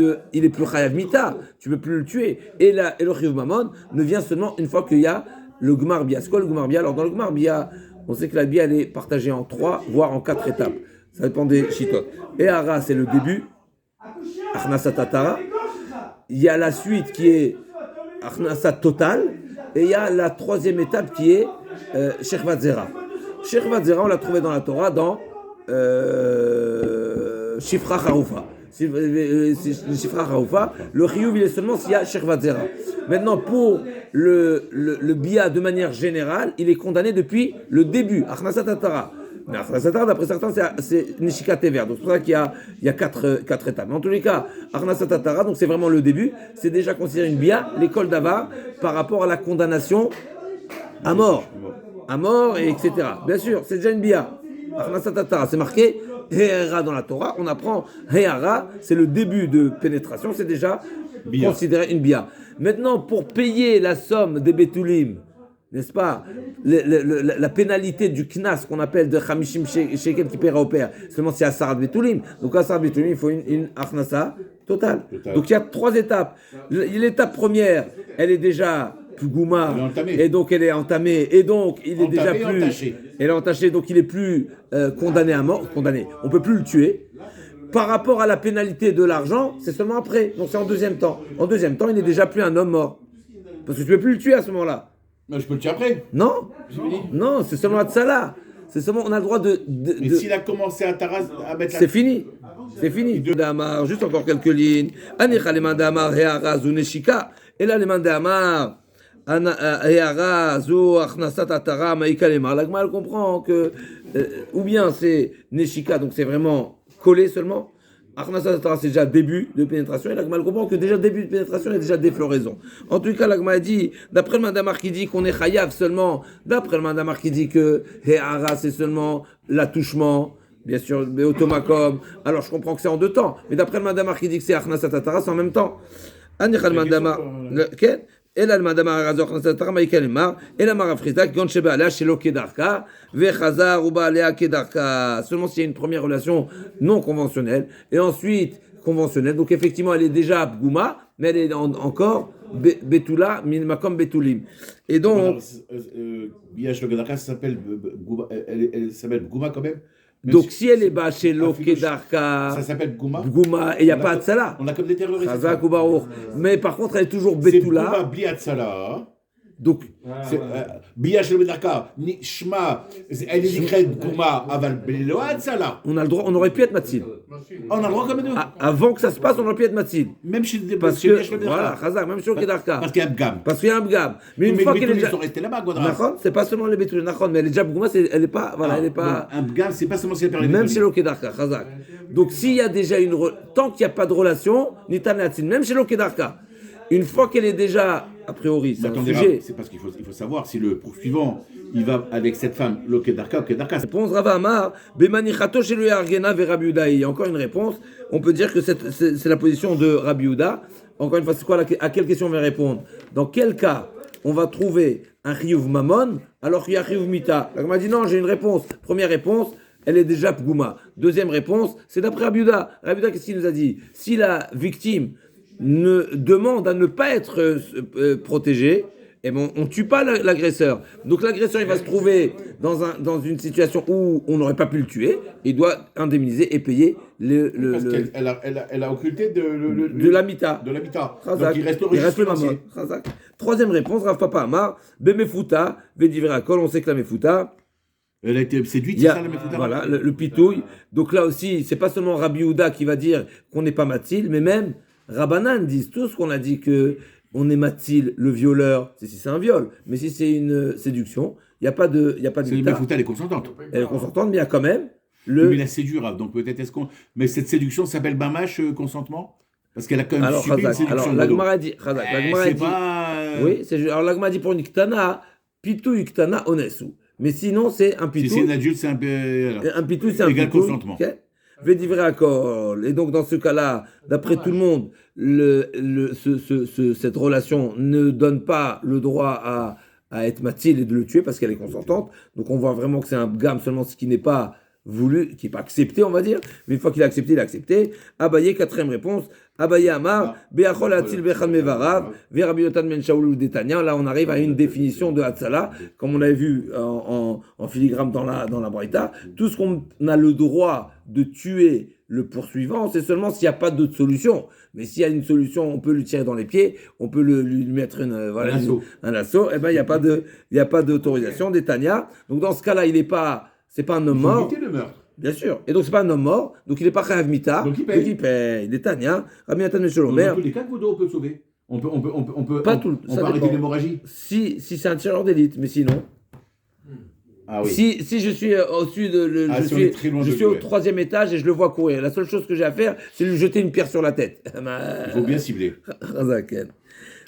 Speaker 1: chayav mita, tu ne peux plus le tuer. Et le chiyuv mamon ne vient seulement une fois qu'il y a le gmar bia. C'est quoi le gmar bia? Alors dans le gmar bia, on sait que la bia elle est partagée en 3, voire en 4 étapes. Ça dépend des shitot. Et Hara, c'est le début. Achnasat Atara. Il y a la suite qui est Achnasat total. Et il y a la troisième étape qui est Shechvat Zera. Shechvat Zera, on l'a trouvé dans la Torah dans Shifra Haroufa. Shifra Haroufa. Le chiyuv, il est seulement s'il y a Shechvat Zera. Maintenant, pour le bia de manière générale, il est condamné depuis le début. Achnasat Atara. Mais Achnasat Atara, d'après certains, c'est Nishika Tever. Donc c'est pour ça qu'il y a quatre étapes. Mais en tous les cas, Achnasat Atara, donc c'est vraiment le début. C'est déjà considéré une bia, l'école d'Avar, par rapport à la condamnation à mort. À mort, et etc. Bien sûr, c'est déjà une bia. Achnasat Atara, c'est marqué He'ara dans la Torah. On apprend He'ara, c'est le début de pénétration, c'est déjà considéré une bia. Maintenant, pour payer la somme des Betulim, n'est-ce pas, la pénalité du knas qu'on appelle de Hamishim Shekel qui paiera au père, seulement c'est Assarat Betulim. Donc Assarat Betulim, il faut une Achnasa totale. Donc il y a 3 étapes. L'étape première, elle est déjà plus gouma, et donc elle est entamée, et donc il est déjà plus... Elle est entachée, donc il est plus condamné à mort. Condamné. On ne peut plus le tuer. Par rapport à la pénalité de l'argent, c'est seulement après. Donc c'est en deuxième temps. En deuxième temps, il n'est déjà plus un homme mort. Parce que tu ne peux plus le tuer à ce moment-là.
Speaker 2: Mais je peux le tuer après.
Speaker 1: Non, non, c'est seulement à Tzala. C'est seulement, on a le droit de...
Speaker 2: Mais s'il a commencé à Taras à mettre
Speaker 1: C'est fini. C'est fini. Damar, juste encore quelques lignes. Anicha les mandamar heara zu neshika. Et là les mandamar heara zu achnasat atara maïka lemar. L'agma elle comprend que ou bien c'est neshika, donc c'est vraiment collé seulement. Achnasat atara c'est déjà début de pénétration. Et l'agma elle comprend que déjà début de pénétration et déjà défloraison. En tout cas l'agma dit, d'après le mandamar qui dit qu'on est chayav seulement, d'après le mandamar qui dit que heara c'est seulement l'attouchement. Bien sûr, mais automakom. Alors, je comprends que c'est en 2 temps. Mais d'après le mandamar qui dit que c'est Achnasat Atara, c'est en même temps. Anichal mandamar. Quel? Et là, le mandamar Arazo Achnasat Atara, Maïkalemar. Et la marafrita, Gon Sheba Alea, Shelo Kedarka. Vechazar Uba Alea Kedarka. Seulement s'il y a une première relation non conventionnelle. Et ensuite, conventionnelle. Donc, effectivement, elle est déjà Bgouma, mais elle est encore Betula, Makom Betulim. Et donc.
Speaker 2: Biash le Gadaka, ça s'appelle Gouma. Elle s'appelle Gouma quand même.
Speaker 1: Donc si elle est bas chez Kedarka,
Speaker 2: ça s'appelle Gouma.
Speaker 1: Gouma et il n'y a pas Atzala.
Speaker 2: On a comme des terroristes.
Speaker 1: Chazak ou Baruch. Mais par contre, elle est toujours Betula.
Speaker 2: C'est Gouma bli Atzala.
Speaker 1: Donc,
Speaker 2: Biash le Gadaka, Shma, elle est écrite Gouma aval blo Atzala.
Speaker 1: On a le droit, on aurait pu être Matzil.
Speaker 2: On a le droit comme nous.
Speaker 1: Avant que ça se passe, on aurait pu être Matzil.
Speaker 2: Même chez
Speaker 1: parce que voilà, Chazak, même chez Kedarka.
Speaker 2: Parce qu'il y a un Bgam.
Speaker 1: Parce qu'il y a un Bgam. Mais une fois qu'elle est déjà
Speaker 2: restée là-bas, Godra.
Speaker 1: C'est pas seulement les Betoules, mais elle est déjà Gouma, elle est pas, voilà, elle est pas.
Speaker 2: Un Bgam, c'est pas seulement si elle perd les
Speaker 1: même chez Kedarka, Chazak. Donc s'il y a déjà tant qu'il n'y a pas de relation, Nitan Matzil, même chez Kedarka. Une fois qu'elle est déjà, a priori, c'est un sujet.
Speaker 2: C'est parce qu'il faut savoir si le poursuivant, il va avec cette femme, le Kedarka.
Speaker 1: Réponse Rava Amar, Bemanichato chez le Argena ve Rabbi Yehuda. Il y a encore une réponse. On peut dire que c'est la position de Rabbi Yehuda. Encore une fois, c'est quoi à quelle question on va répondre? Dans quel cas on va trouver un Chiyuv Mamon alors qu'il y a Chiyuv Mita? On m'a dit non, j'ai une réponse. Première réponse, elle est déjà Pgouma. Deuxième réponse, c'est d'après Rabbi Yehuda. Rabbi Yehuda, qu'est-ce qu'il nous a dit? Si la victime demande à ne pas être protégé, eh ben, on ne tue pas l'agresseur. Donc l'agresseur, il va se trouver dans une situation où on n'aurait pas pu le tuer. Il doit indemniser et payer
Speaker 2: parce qu'elle a occulté
Speaker 1: de l'habitat.
Speaker 2: De l'habitat.
Speaker 1: Donc
Speaker 2: il reste le
Speaker 1: mamon. Troisième réponse, Rav Papa Amar, Bemefuta, Vediverakol, on sait que la Mefuta.
Speaker 2: Elle a été séduite, c'est ça la Mefuta?
Speaker 1: Voilà, le pitouille. Donc là aussi, c'est pas seulement Rabbi Yehuda qui va dire qu'on n'est pas matil, mais même Rabbanan disent tous qu'on a dit que on est matil, le violeur, si c'est un viol, mais si c'est une séduction, il n'y a pas de
Speaker 2: c'est la Mefuta, elle est consentante.
Speaker 1: Elle est consentante, mais il y a quand même
Speaker 2: Mais il a séduit, donc peut-être mais cette séduction s'appelle Bamash consentement? Parce qu'elle a quand même subi une séduction.
Speaker 1: Alors, la Gemara dit, oui, alors la Gemara dit pour une ktana, pitou ktana onesu. Mais sinon, c'est un pitou.
Speaker 2: Si c'est une adulte, c'est un
Speaker 1: pitou, c'est un
Speaker 2: égal
Speaker 1: pitou.
Speaker 2: Consentement.
Speaker 1: Okay. Et donc, dans ce cas-là, d'après tout le monde, cette relation ne donne pas le droit à être matil et de le tuer parce qu'elle est consentante. Donc, on voit vraiment que c'est un gamme seulement ce qui n'est pas voulu, qui n'est pas accepté, on va dire. Mais une fois qu'il a accepté, il a accepté. Abaye, quatrième réponse. Abaye Amar, Beachol Atil Bechan Mevarav, Verabiyotan Men Shaul ou Detania. Là, on arrive à une définition de Hatzala, comme on l'avait vu en filigrane dans la Braïta. Tout ce qu'on a le droit de tuer le poursuivant, c'est seulement s'il n'y a pas d'autre solution. Mais s'il y a une solution, on peut lui tirer dans les pieds, on peut lui mettre un assaut. Eh ben, il n'y a pas d'autorisation d'Etania. Donc, dans ce cas-là, c'est pas un homme mort.
Speaker 2: Le meurtre.
Speaker 1: Bien sûr. Et donc, c'est pas un homme mort. Donc, il n'est pas Chayav Mita.
Speaker 2: Donc, il paye.
Speaker 1: Des Tania. Rabbi Meshulomer.
Speaker 2: Dans tous les cas, on peut sauver. On peut arrêter l'hémorragie.
Speaker 1: Si c'est un tireur d'élite, mais sinon.
Speaker 2: Ah oui.
Speaker 1: Si je suis au-dessus de. Je suis au 3e étage et je le vois courir. La seule chose que j'ai à faire, c'est lui jeter une pierre sur la tête.
Speaker 2: Il faut bien cibler.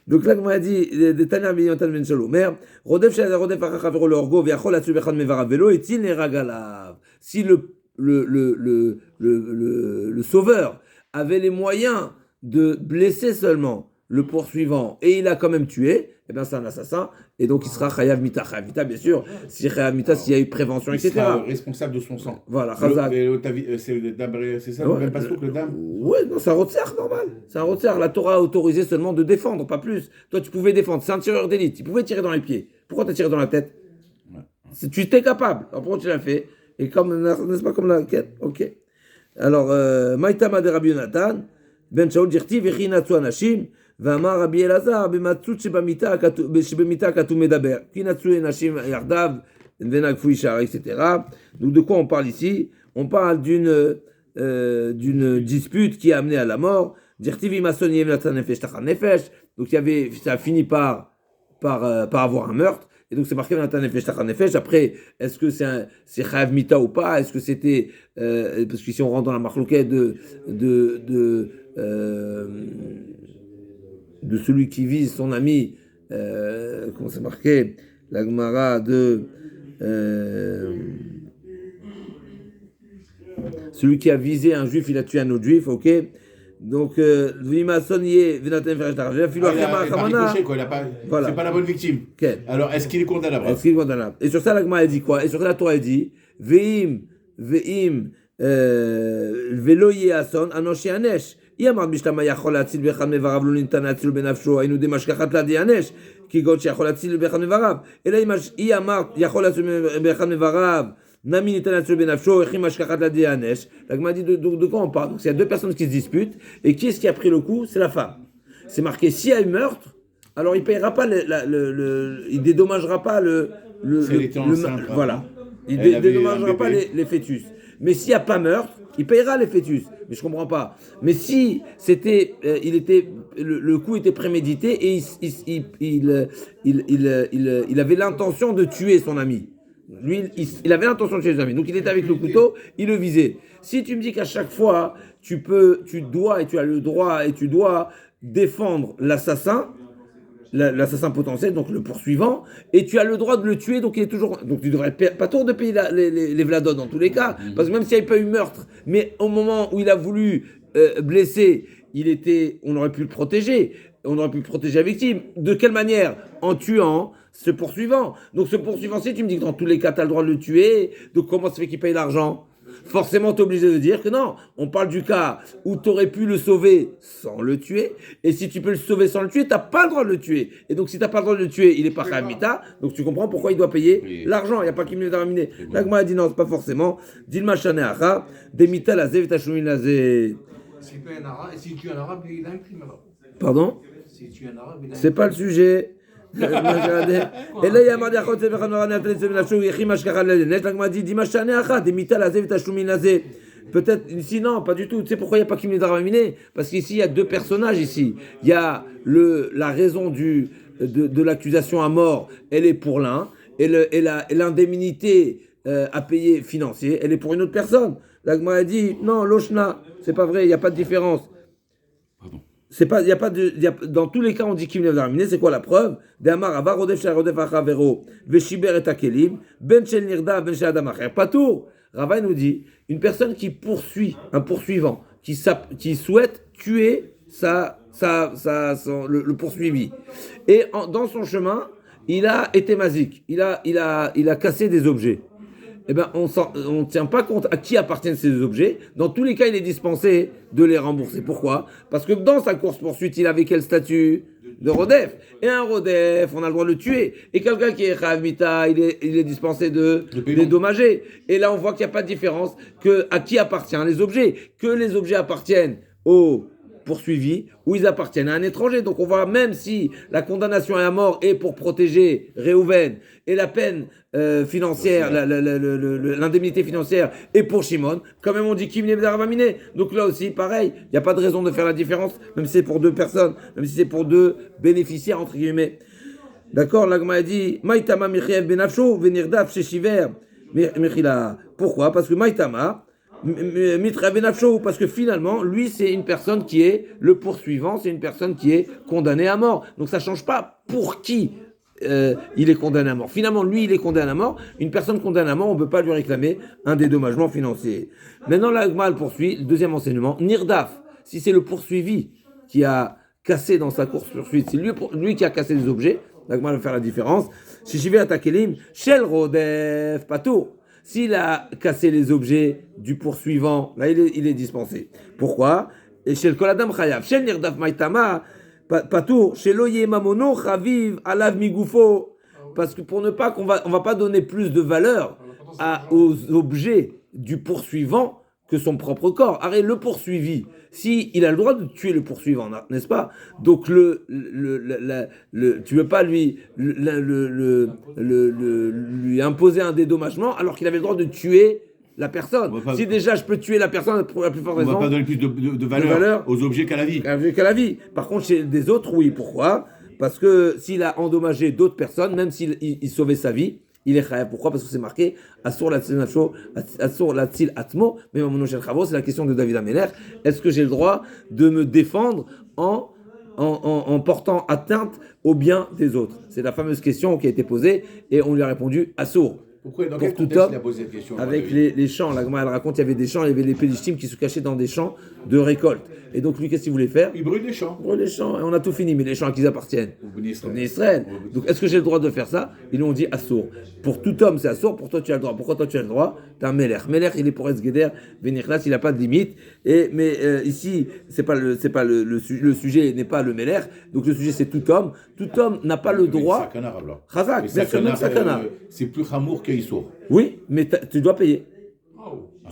Speaker 1: Donc là, comme on a dit, des Tania Biyotan Ben Shalomer, Rodef Shel Rodef Achachavero Lorgo, Viachol Atsu Bechan Mevaravelo, et Tin Ragalav. Si le sauveur avait les moyens de blesser seulement le poursuivant et il a quand même tué, eh bien c'est un assassin et donc il sera chayav mita. Chayav mita, bien sûr, si chayav mita, s'il y a eu prévention, etc.
Speaker 2: Il sera responsable de son sang.
Speaker 1: Voilà, chazak.
Speaker 2: C'est le dam, c'est ça, le même passouk, le dam?
Speaker 1: Oui, non, c'est un rotzer normal. C'est un rotzer. La Torah a autorisé seulement de défendre, pas plus. Toi, tu pouvais défendre. C'est un tireur d'élite. Il pouvait tirer dans les pieds. Pourquoi tu as tiré dans la tête? Tu étais capable. Alors pourquoi tu l'as fait? Et comme, n'est-ce pas comme la quête? Ok. Alors, Maïtama de Rabbi Yonatan, Ben Shaul Dirti, Vechinatsu Anashim, Vamar Rabbi Elazar, Bematsut Shebamita Katu Medaber, Kinatsu Enashim Yardav, Venag Fouishar, etc. Donc de quoi on parle ici? On parle d'une dispute qui a amené à la mort. Dirti Vimason Yevnatan Nefesh Tachan Nefesh. Donc ça a fini par avoir un meurtre. Et donc c'est marqué Nathan Nefesh Tachan Nefesh. Après, est-ce que c'est Chayav Mita ou pas? Est-ce que c'était parce que si on rentre dans la marloquette de celui qui vise son ami, comment c'est marqué? La Gemara de celui qui a visé un juif, il a tué un autre juif, ok? Donc,
Speaker 2: Voilà. C'est pas la bonne victime.
Speaker 1: Okay.
Speaker 2: Alors, est-ce qu'il est condamnable?
Speaker 1: Est-ce qu'il est condamnable? Et sur ça, la Gemara, elle dit quoi? Et sur ça, la Torah, elle dit Veim, Velo Yeason, Anoshi Anesh. יאמר בשלמה יכול להציל באחד מבריו לא ניתן להציל בנפשו היינו דמשכחת לה דיענש כגון שיכול להציל באחד מבריו אלא אם היא אמר יכול להציל באחד מבריו נמי ניתן להציל בנפשו איך היא משכחת לה דיענש. La Gemara dit de quoi on parle? Donc il y a deux personnes qui se disputent et qui est-ce qui a pris le coup? C'est la femme. C'est marqué s'il y a eu meurtre alors il payera pas il dédommagera pas voilà il dédommagera pas les fœtus. Mais s'il n'y a pas meurtre, il payera les fœtus. Mais je comprends pas. Mais si c'était, le coup était prémédité et il avait l'intention de tuer son ami. Lui, il avait l'intention de tuer son ami. Donc il était avec le couteau, il le visait. Si tu me dis qu'à chaque fois, tu dois et tu as le droit et tu dois défendre l'assassin potentiel, donc le poursuivant, et tu as le droit de le tuer, donc il est toujours. Donc tu devrais pas tort de payer les Vladot dans tous les cas, parce que même s'il n'y avait pas eu meurtre, mais au moment où il a voulu blesser, on aurait pu le protéger, la victime. De quelle manière? En tuant ce poursuivant. Donc ce poursuivant, si tu me dis que dans tous les cas tu as le droit de le tuer, donc comment ça fait qu'il paye l'argent? Forcément, tu es obligé de dire que non. On parle du cas où tu aurais pu le sauver sans le tuer. Et si tu peux le sauver sans le tuer, tu n'as pas le droit de le tuer. Et donc, si tu n'as pas le droit de le tuer, il n'est pas Chayav Mita. Donc, tu comprends pourquoi il doit payer l'argent. Il n'y a pas qui me l'a ramené. L'Agma a dit non, c'est pas forcément. Dilma Shane Acha, Demita Lazé, Vitashumin Lazé.
Speaker 3: S'il tue un arabe, il a un crime alors.
Speaker 1: Pardon?
Speaker 3: S'il tue un arabe, il a un crime.
Speaker 1: C'est pas le sujet. Et là, il y a mardi peut-être ici non, pas du tout. Tu sais pourquoi il n'y a pas Kim Ledar? Parce qu'ici il y a deux personnages ici. Il y a la raison de l'accusation à mort, elle est pour l'un, et l'indemnité à payer financier, elle est pour une autre personne. L'Agma a dit non, l'Oshna, c'est pas vrai, il n'y a pas de différence.
Speaker 2: Pardon.
Speaker 1: C'est pas, dans tous les cas, on dit qu'il vient d'arminer. C'est quoi la preuve? D'Amar Ava Rodef Sharodef Achavero Veshiber et Akelim Ben Shel Nirda Ben Shel Adam Acher Patour. Rava nous dit une personne qui poursuit un poursuivant qui souhaite tuer le poursuivi et dans son chemin il a été mazik, il a cassé des objets. Eh bien, on ne tient pas compte à qui appartiennent ces objets. Dans tous les cas, il est dispensé de les rembourser. Pourquoi? Parce que dans sa course-poursuite, il avait quel statut? De Rodef. Et un Rodef, on a le droit de le tuer. Et quelqu'un qui est Chayav Mita, il est dispensé de dédommager. Et là, on voit qu'il n'y a pas de différence à qui appartiennent les objets. Que les objets appartiennent aux poursuivis ou ils appartiennent à un étranger. Donc on voit même si la condamnation à mort est pour protéger Réhouven et la peine financière, l'indemnité financière est pour Shimon, quand même on dit Kim Nebdaravamine. Donc là aussi, pareil, il n'y a pas de raison de faire la différence, même si c'est pour deux personnes, même si c'est pour deux bénéficiaires, entre guillemets. D'accord, l'Agma a dit Maïtama Michiev Benafsho, Venirdaf Sheshiver Mechila. Pourquoi? Parce que Maïtama Mitra Benafsho, parce que finalement, lui, c'est une personne qui est le poursuivant, c'est une personne qui est condamnée à mort. Donc ça ne change pas pour qui il est condamné à mort. Finalement, lui, il est condamné à mort. Une personne condamnée à mort, on ne peut pas lui réclamer un dédommagement financier. Maintenant, l'Agma poursuit, le deuxième enseignement, Nirdaf, si c'est le poursuivi qui a cassé dans sa course-poursuite, c'est lui qui a cassé des objets, la Gemara va faire la différence. Shishivé Atakelim, Shel Rodef Patour. S'il a cassé les objets du poursuivant, là il est dispensé. Pourquoi? Et chez le Koladam Chayav, chez Nirdaf Maitama, Patour, chez Loye Mamono, Chaviv, Alav Migufo. Parce que pour ne pas on va pas donner plus de valeur aux objets du poursuivant que son propre corps. Arrête, le poursuivi, si il a le droit de tuer le poursuivant, n'est-ce pas? Donc tu veux pas lui imposer un dédommagement alors qu'il avait le droit de tuer la personne. Si déjà je peux tuer la personne pour la plus forte raison,
Speaker 2: on va pas donner plus de valeur aux objets qu'à la vie.
Speaker 1: Qu'à la vie. Par contre, chez des autres, oui. Pourquoi? Parce que s'il a endommagé d'autres personnes, même s'il sauvait sa vie, il est chayav. Pourquoi? Parce que c'est marqué Asur latzil atmo, mais Mamono shel chavo, c'est la question de David Améler. Est-ce que j'ai le droit de me défendre en portant atteinte au bien des autres? C'est la fameuse question qui a été posée et on lui a répondu Asur.
Speaker 2: Pourquoi? Dans
Speaker 1: pour
Speaker 2: quel
Speaker 1: tout
Speaker 2: contexte
Speaker 1: homme,
Speaker 2: il a posé cette question?
Speaker 1: avec les champs, la Gemara elle raconte, il y avait des champs, il y avait les Pélishtim qui se cachaient dans des champs de récolte. Et donc lui, qu'est-ce qu'il voulait faire?
Speaker 2: Il brûle les champs.
Speaker 1: Il brûle les champs, et on a tout fini, mais les champs à qui ils appartiennent?
Speaker 2: Au Bnei Israël.
Speaker 1: Au Bnei Israël. Donc est-ce que j'ai le droit de faire ça? Ils lui ont dit Assour. Pour tout homme, c'est Assour, pour toi tu as le droit. Pourquoi toi tu as le droit? T'es un Melech. Melech, il est pour Esgeder, Vénichlas, il n'a pas de limite. Mais ici, le sujet n'est pas le Melech, donc le sujet c'est tout homme. Tout homme n'a pas le droit. Chazak, bien sûr, même Sakana.
Speaker 2: C'est plus Hamour qu'Issour.
Speaker 1: Oui, mais tu dois payer.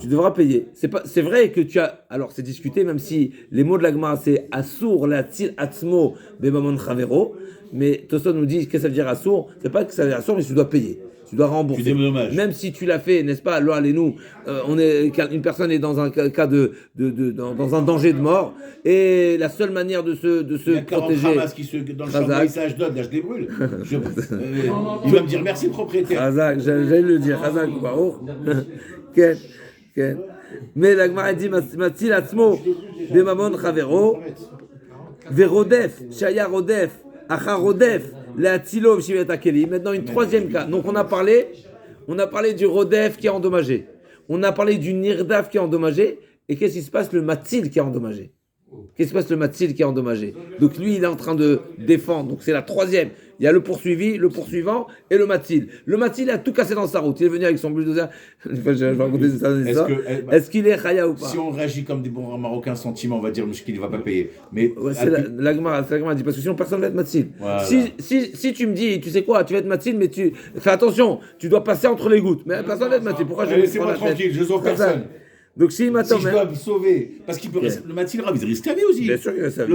Speaker 1: Tu devras payer. C'est vrai que tu as. Alors, c'est discuté, même si les mots de la Gemara, c'est Assour, Latil, Atzmo, Bemamon Chavero. Mais Tosson nous dit, qu'est-ce que ça veut dire Assour? C'est pas que ça veut dire Assour, mais tu dois payer. Tu dois rembourser. Même si tu l'as fait, n'est-ce pas? Là, nous, une personne est dans un cas dans un danger de mort, et la seule manière de se protéger.
Speaker 2: Dans le champ de maïsage donne, là je les brûle. Il va me dire merci propriétaire.
Speaker 1: Razak, j'allais le dire. Razak, mais la Gemara dit Matil Atzmo Bemamon Chavero Verodef Shaya Rodef Acha Rodef Leatzilo Shivet Akeli. Maintenant une troisième cas. Donc on a parlé du Rodef qui est endommagé. On a parlé du Nirdaf qui est endommagé. Et qu'est-ce qui se passe? Le Matil qui est endommagé. Qu'est-ce qui se passe? Le Matil qui est endommagé. Donc lui il est en train de défendre. Donc c'est la troisième. Il y a le poursuivi, le poursuivant et le Matil. Le Matil a tout cassé dans sa route. Il est venu avec son bulldozer. Je vais raconter ça. Est-ce qu'il est chaya ou pas?
Speaker 2: Si on réagit comme des bons Marocains sentiments, on va dire qu'il ne va pas payer. Mais
Speaker 1: la Gemara dit, parce que sinon personne ne va être Matil. Voilà. Si tu me dis, tu sais quoi, tu vas être Matil, mais fais attention, tu dois passer entre les gouttes. Mais personne ne va être Matil. Pourquoi je vais
Speaker 2: laissez-moi tranquille, je sauve personne.
Speaker 1: Donc si je
Speaker 2: dois me sauver, parce qu'il peut rester, le Matil Rav, il reste à vie aussi.
Speaker 1: Bien sûr qu'il reste à vie.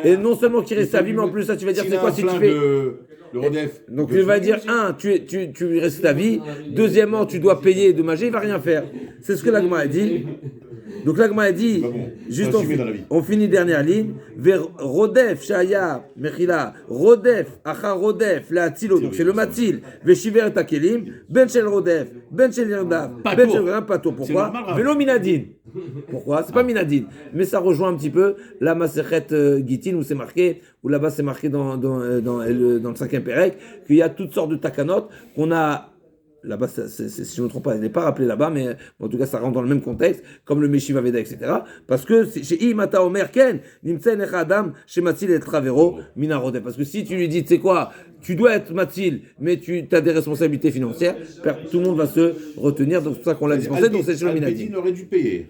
Speaker 1: Et non seulement qu'il reste à vie, mais en plus ça tu vas dire c'est quoi si tu fais
Speaker 2: le Rodef. Donc
Speaker 1: tu vas dire tu restes à vie. Deuxièmement, tu dois payer et dommager, il va rien faire. C'est ce que l'Agma a dit. Donc l'Agma a dit, juste on finit dernière ligne, vers Rodef, Shaya, Mechila, Rodef, Acha Rodef, la Tilo, donc c'est le Matil, Veshiver Takelim, Ben Shel Rodef, Ben Shel Yerdaf, Ben Shel Pato. Pourquoi? Velo Minadin. Pourquoi? C'est pas Minadin. Mais ça rejoint un petit peu la Masechet Gitin où c'est marqué, où là-bas c'est marqué dans le 5e Pérec, qu'il y a toutes sortes de takanot qu'on a. Là-bas, si je ne me trompe pas, elle n'est pas rappelée là-bas, mais en tout cas, ça rentre dans le même contexte, comme le Meshiva Veda, etc. Parce que chez Imata Omer Ken, Nimtsen Echadam, chez Matil et Travero, Minarodef. Parce que si tu lui dis, tu sais quoi, tu dois être Matil, mais tu as des responsabilités financières, tout le monde va se retenir, donc c'est pour ça qu'on l'a dispensé, donc c'est chez le Minadin.
Speaker 2: Apidine aurait dû payer.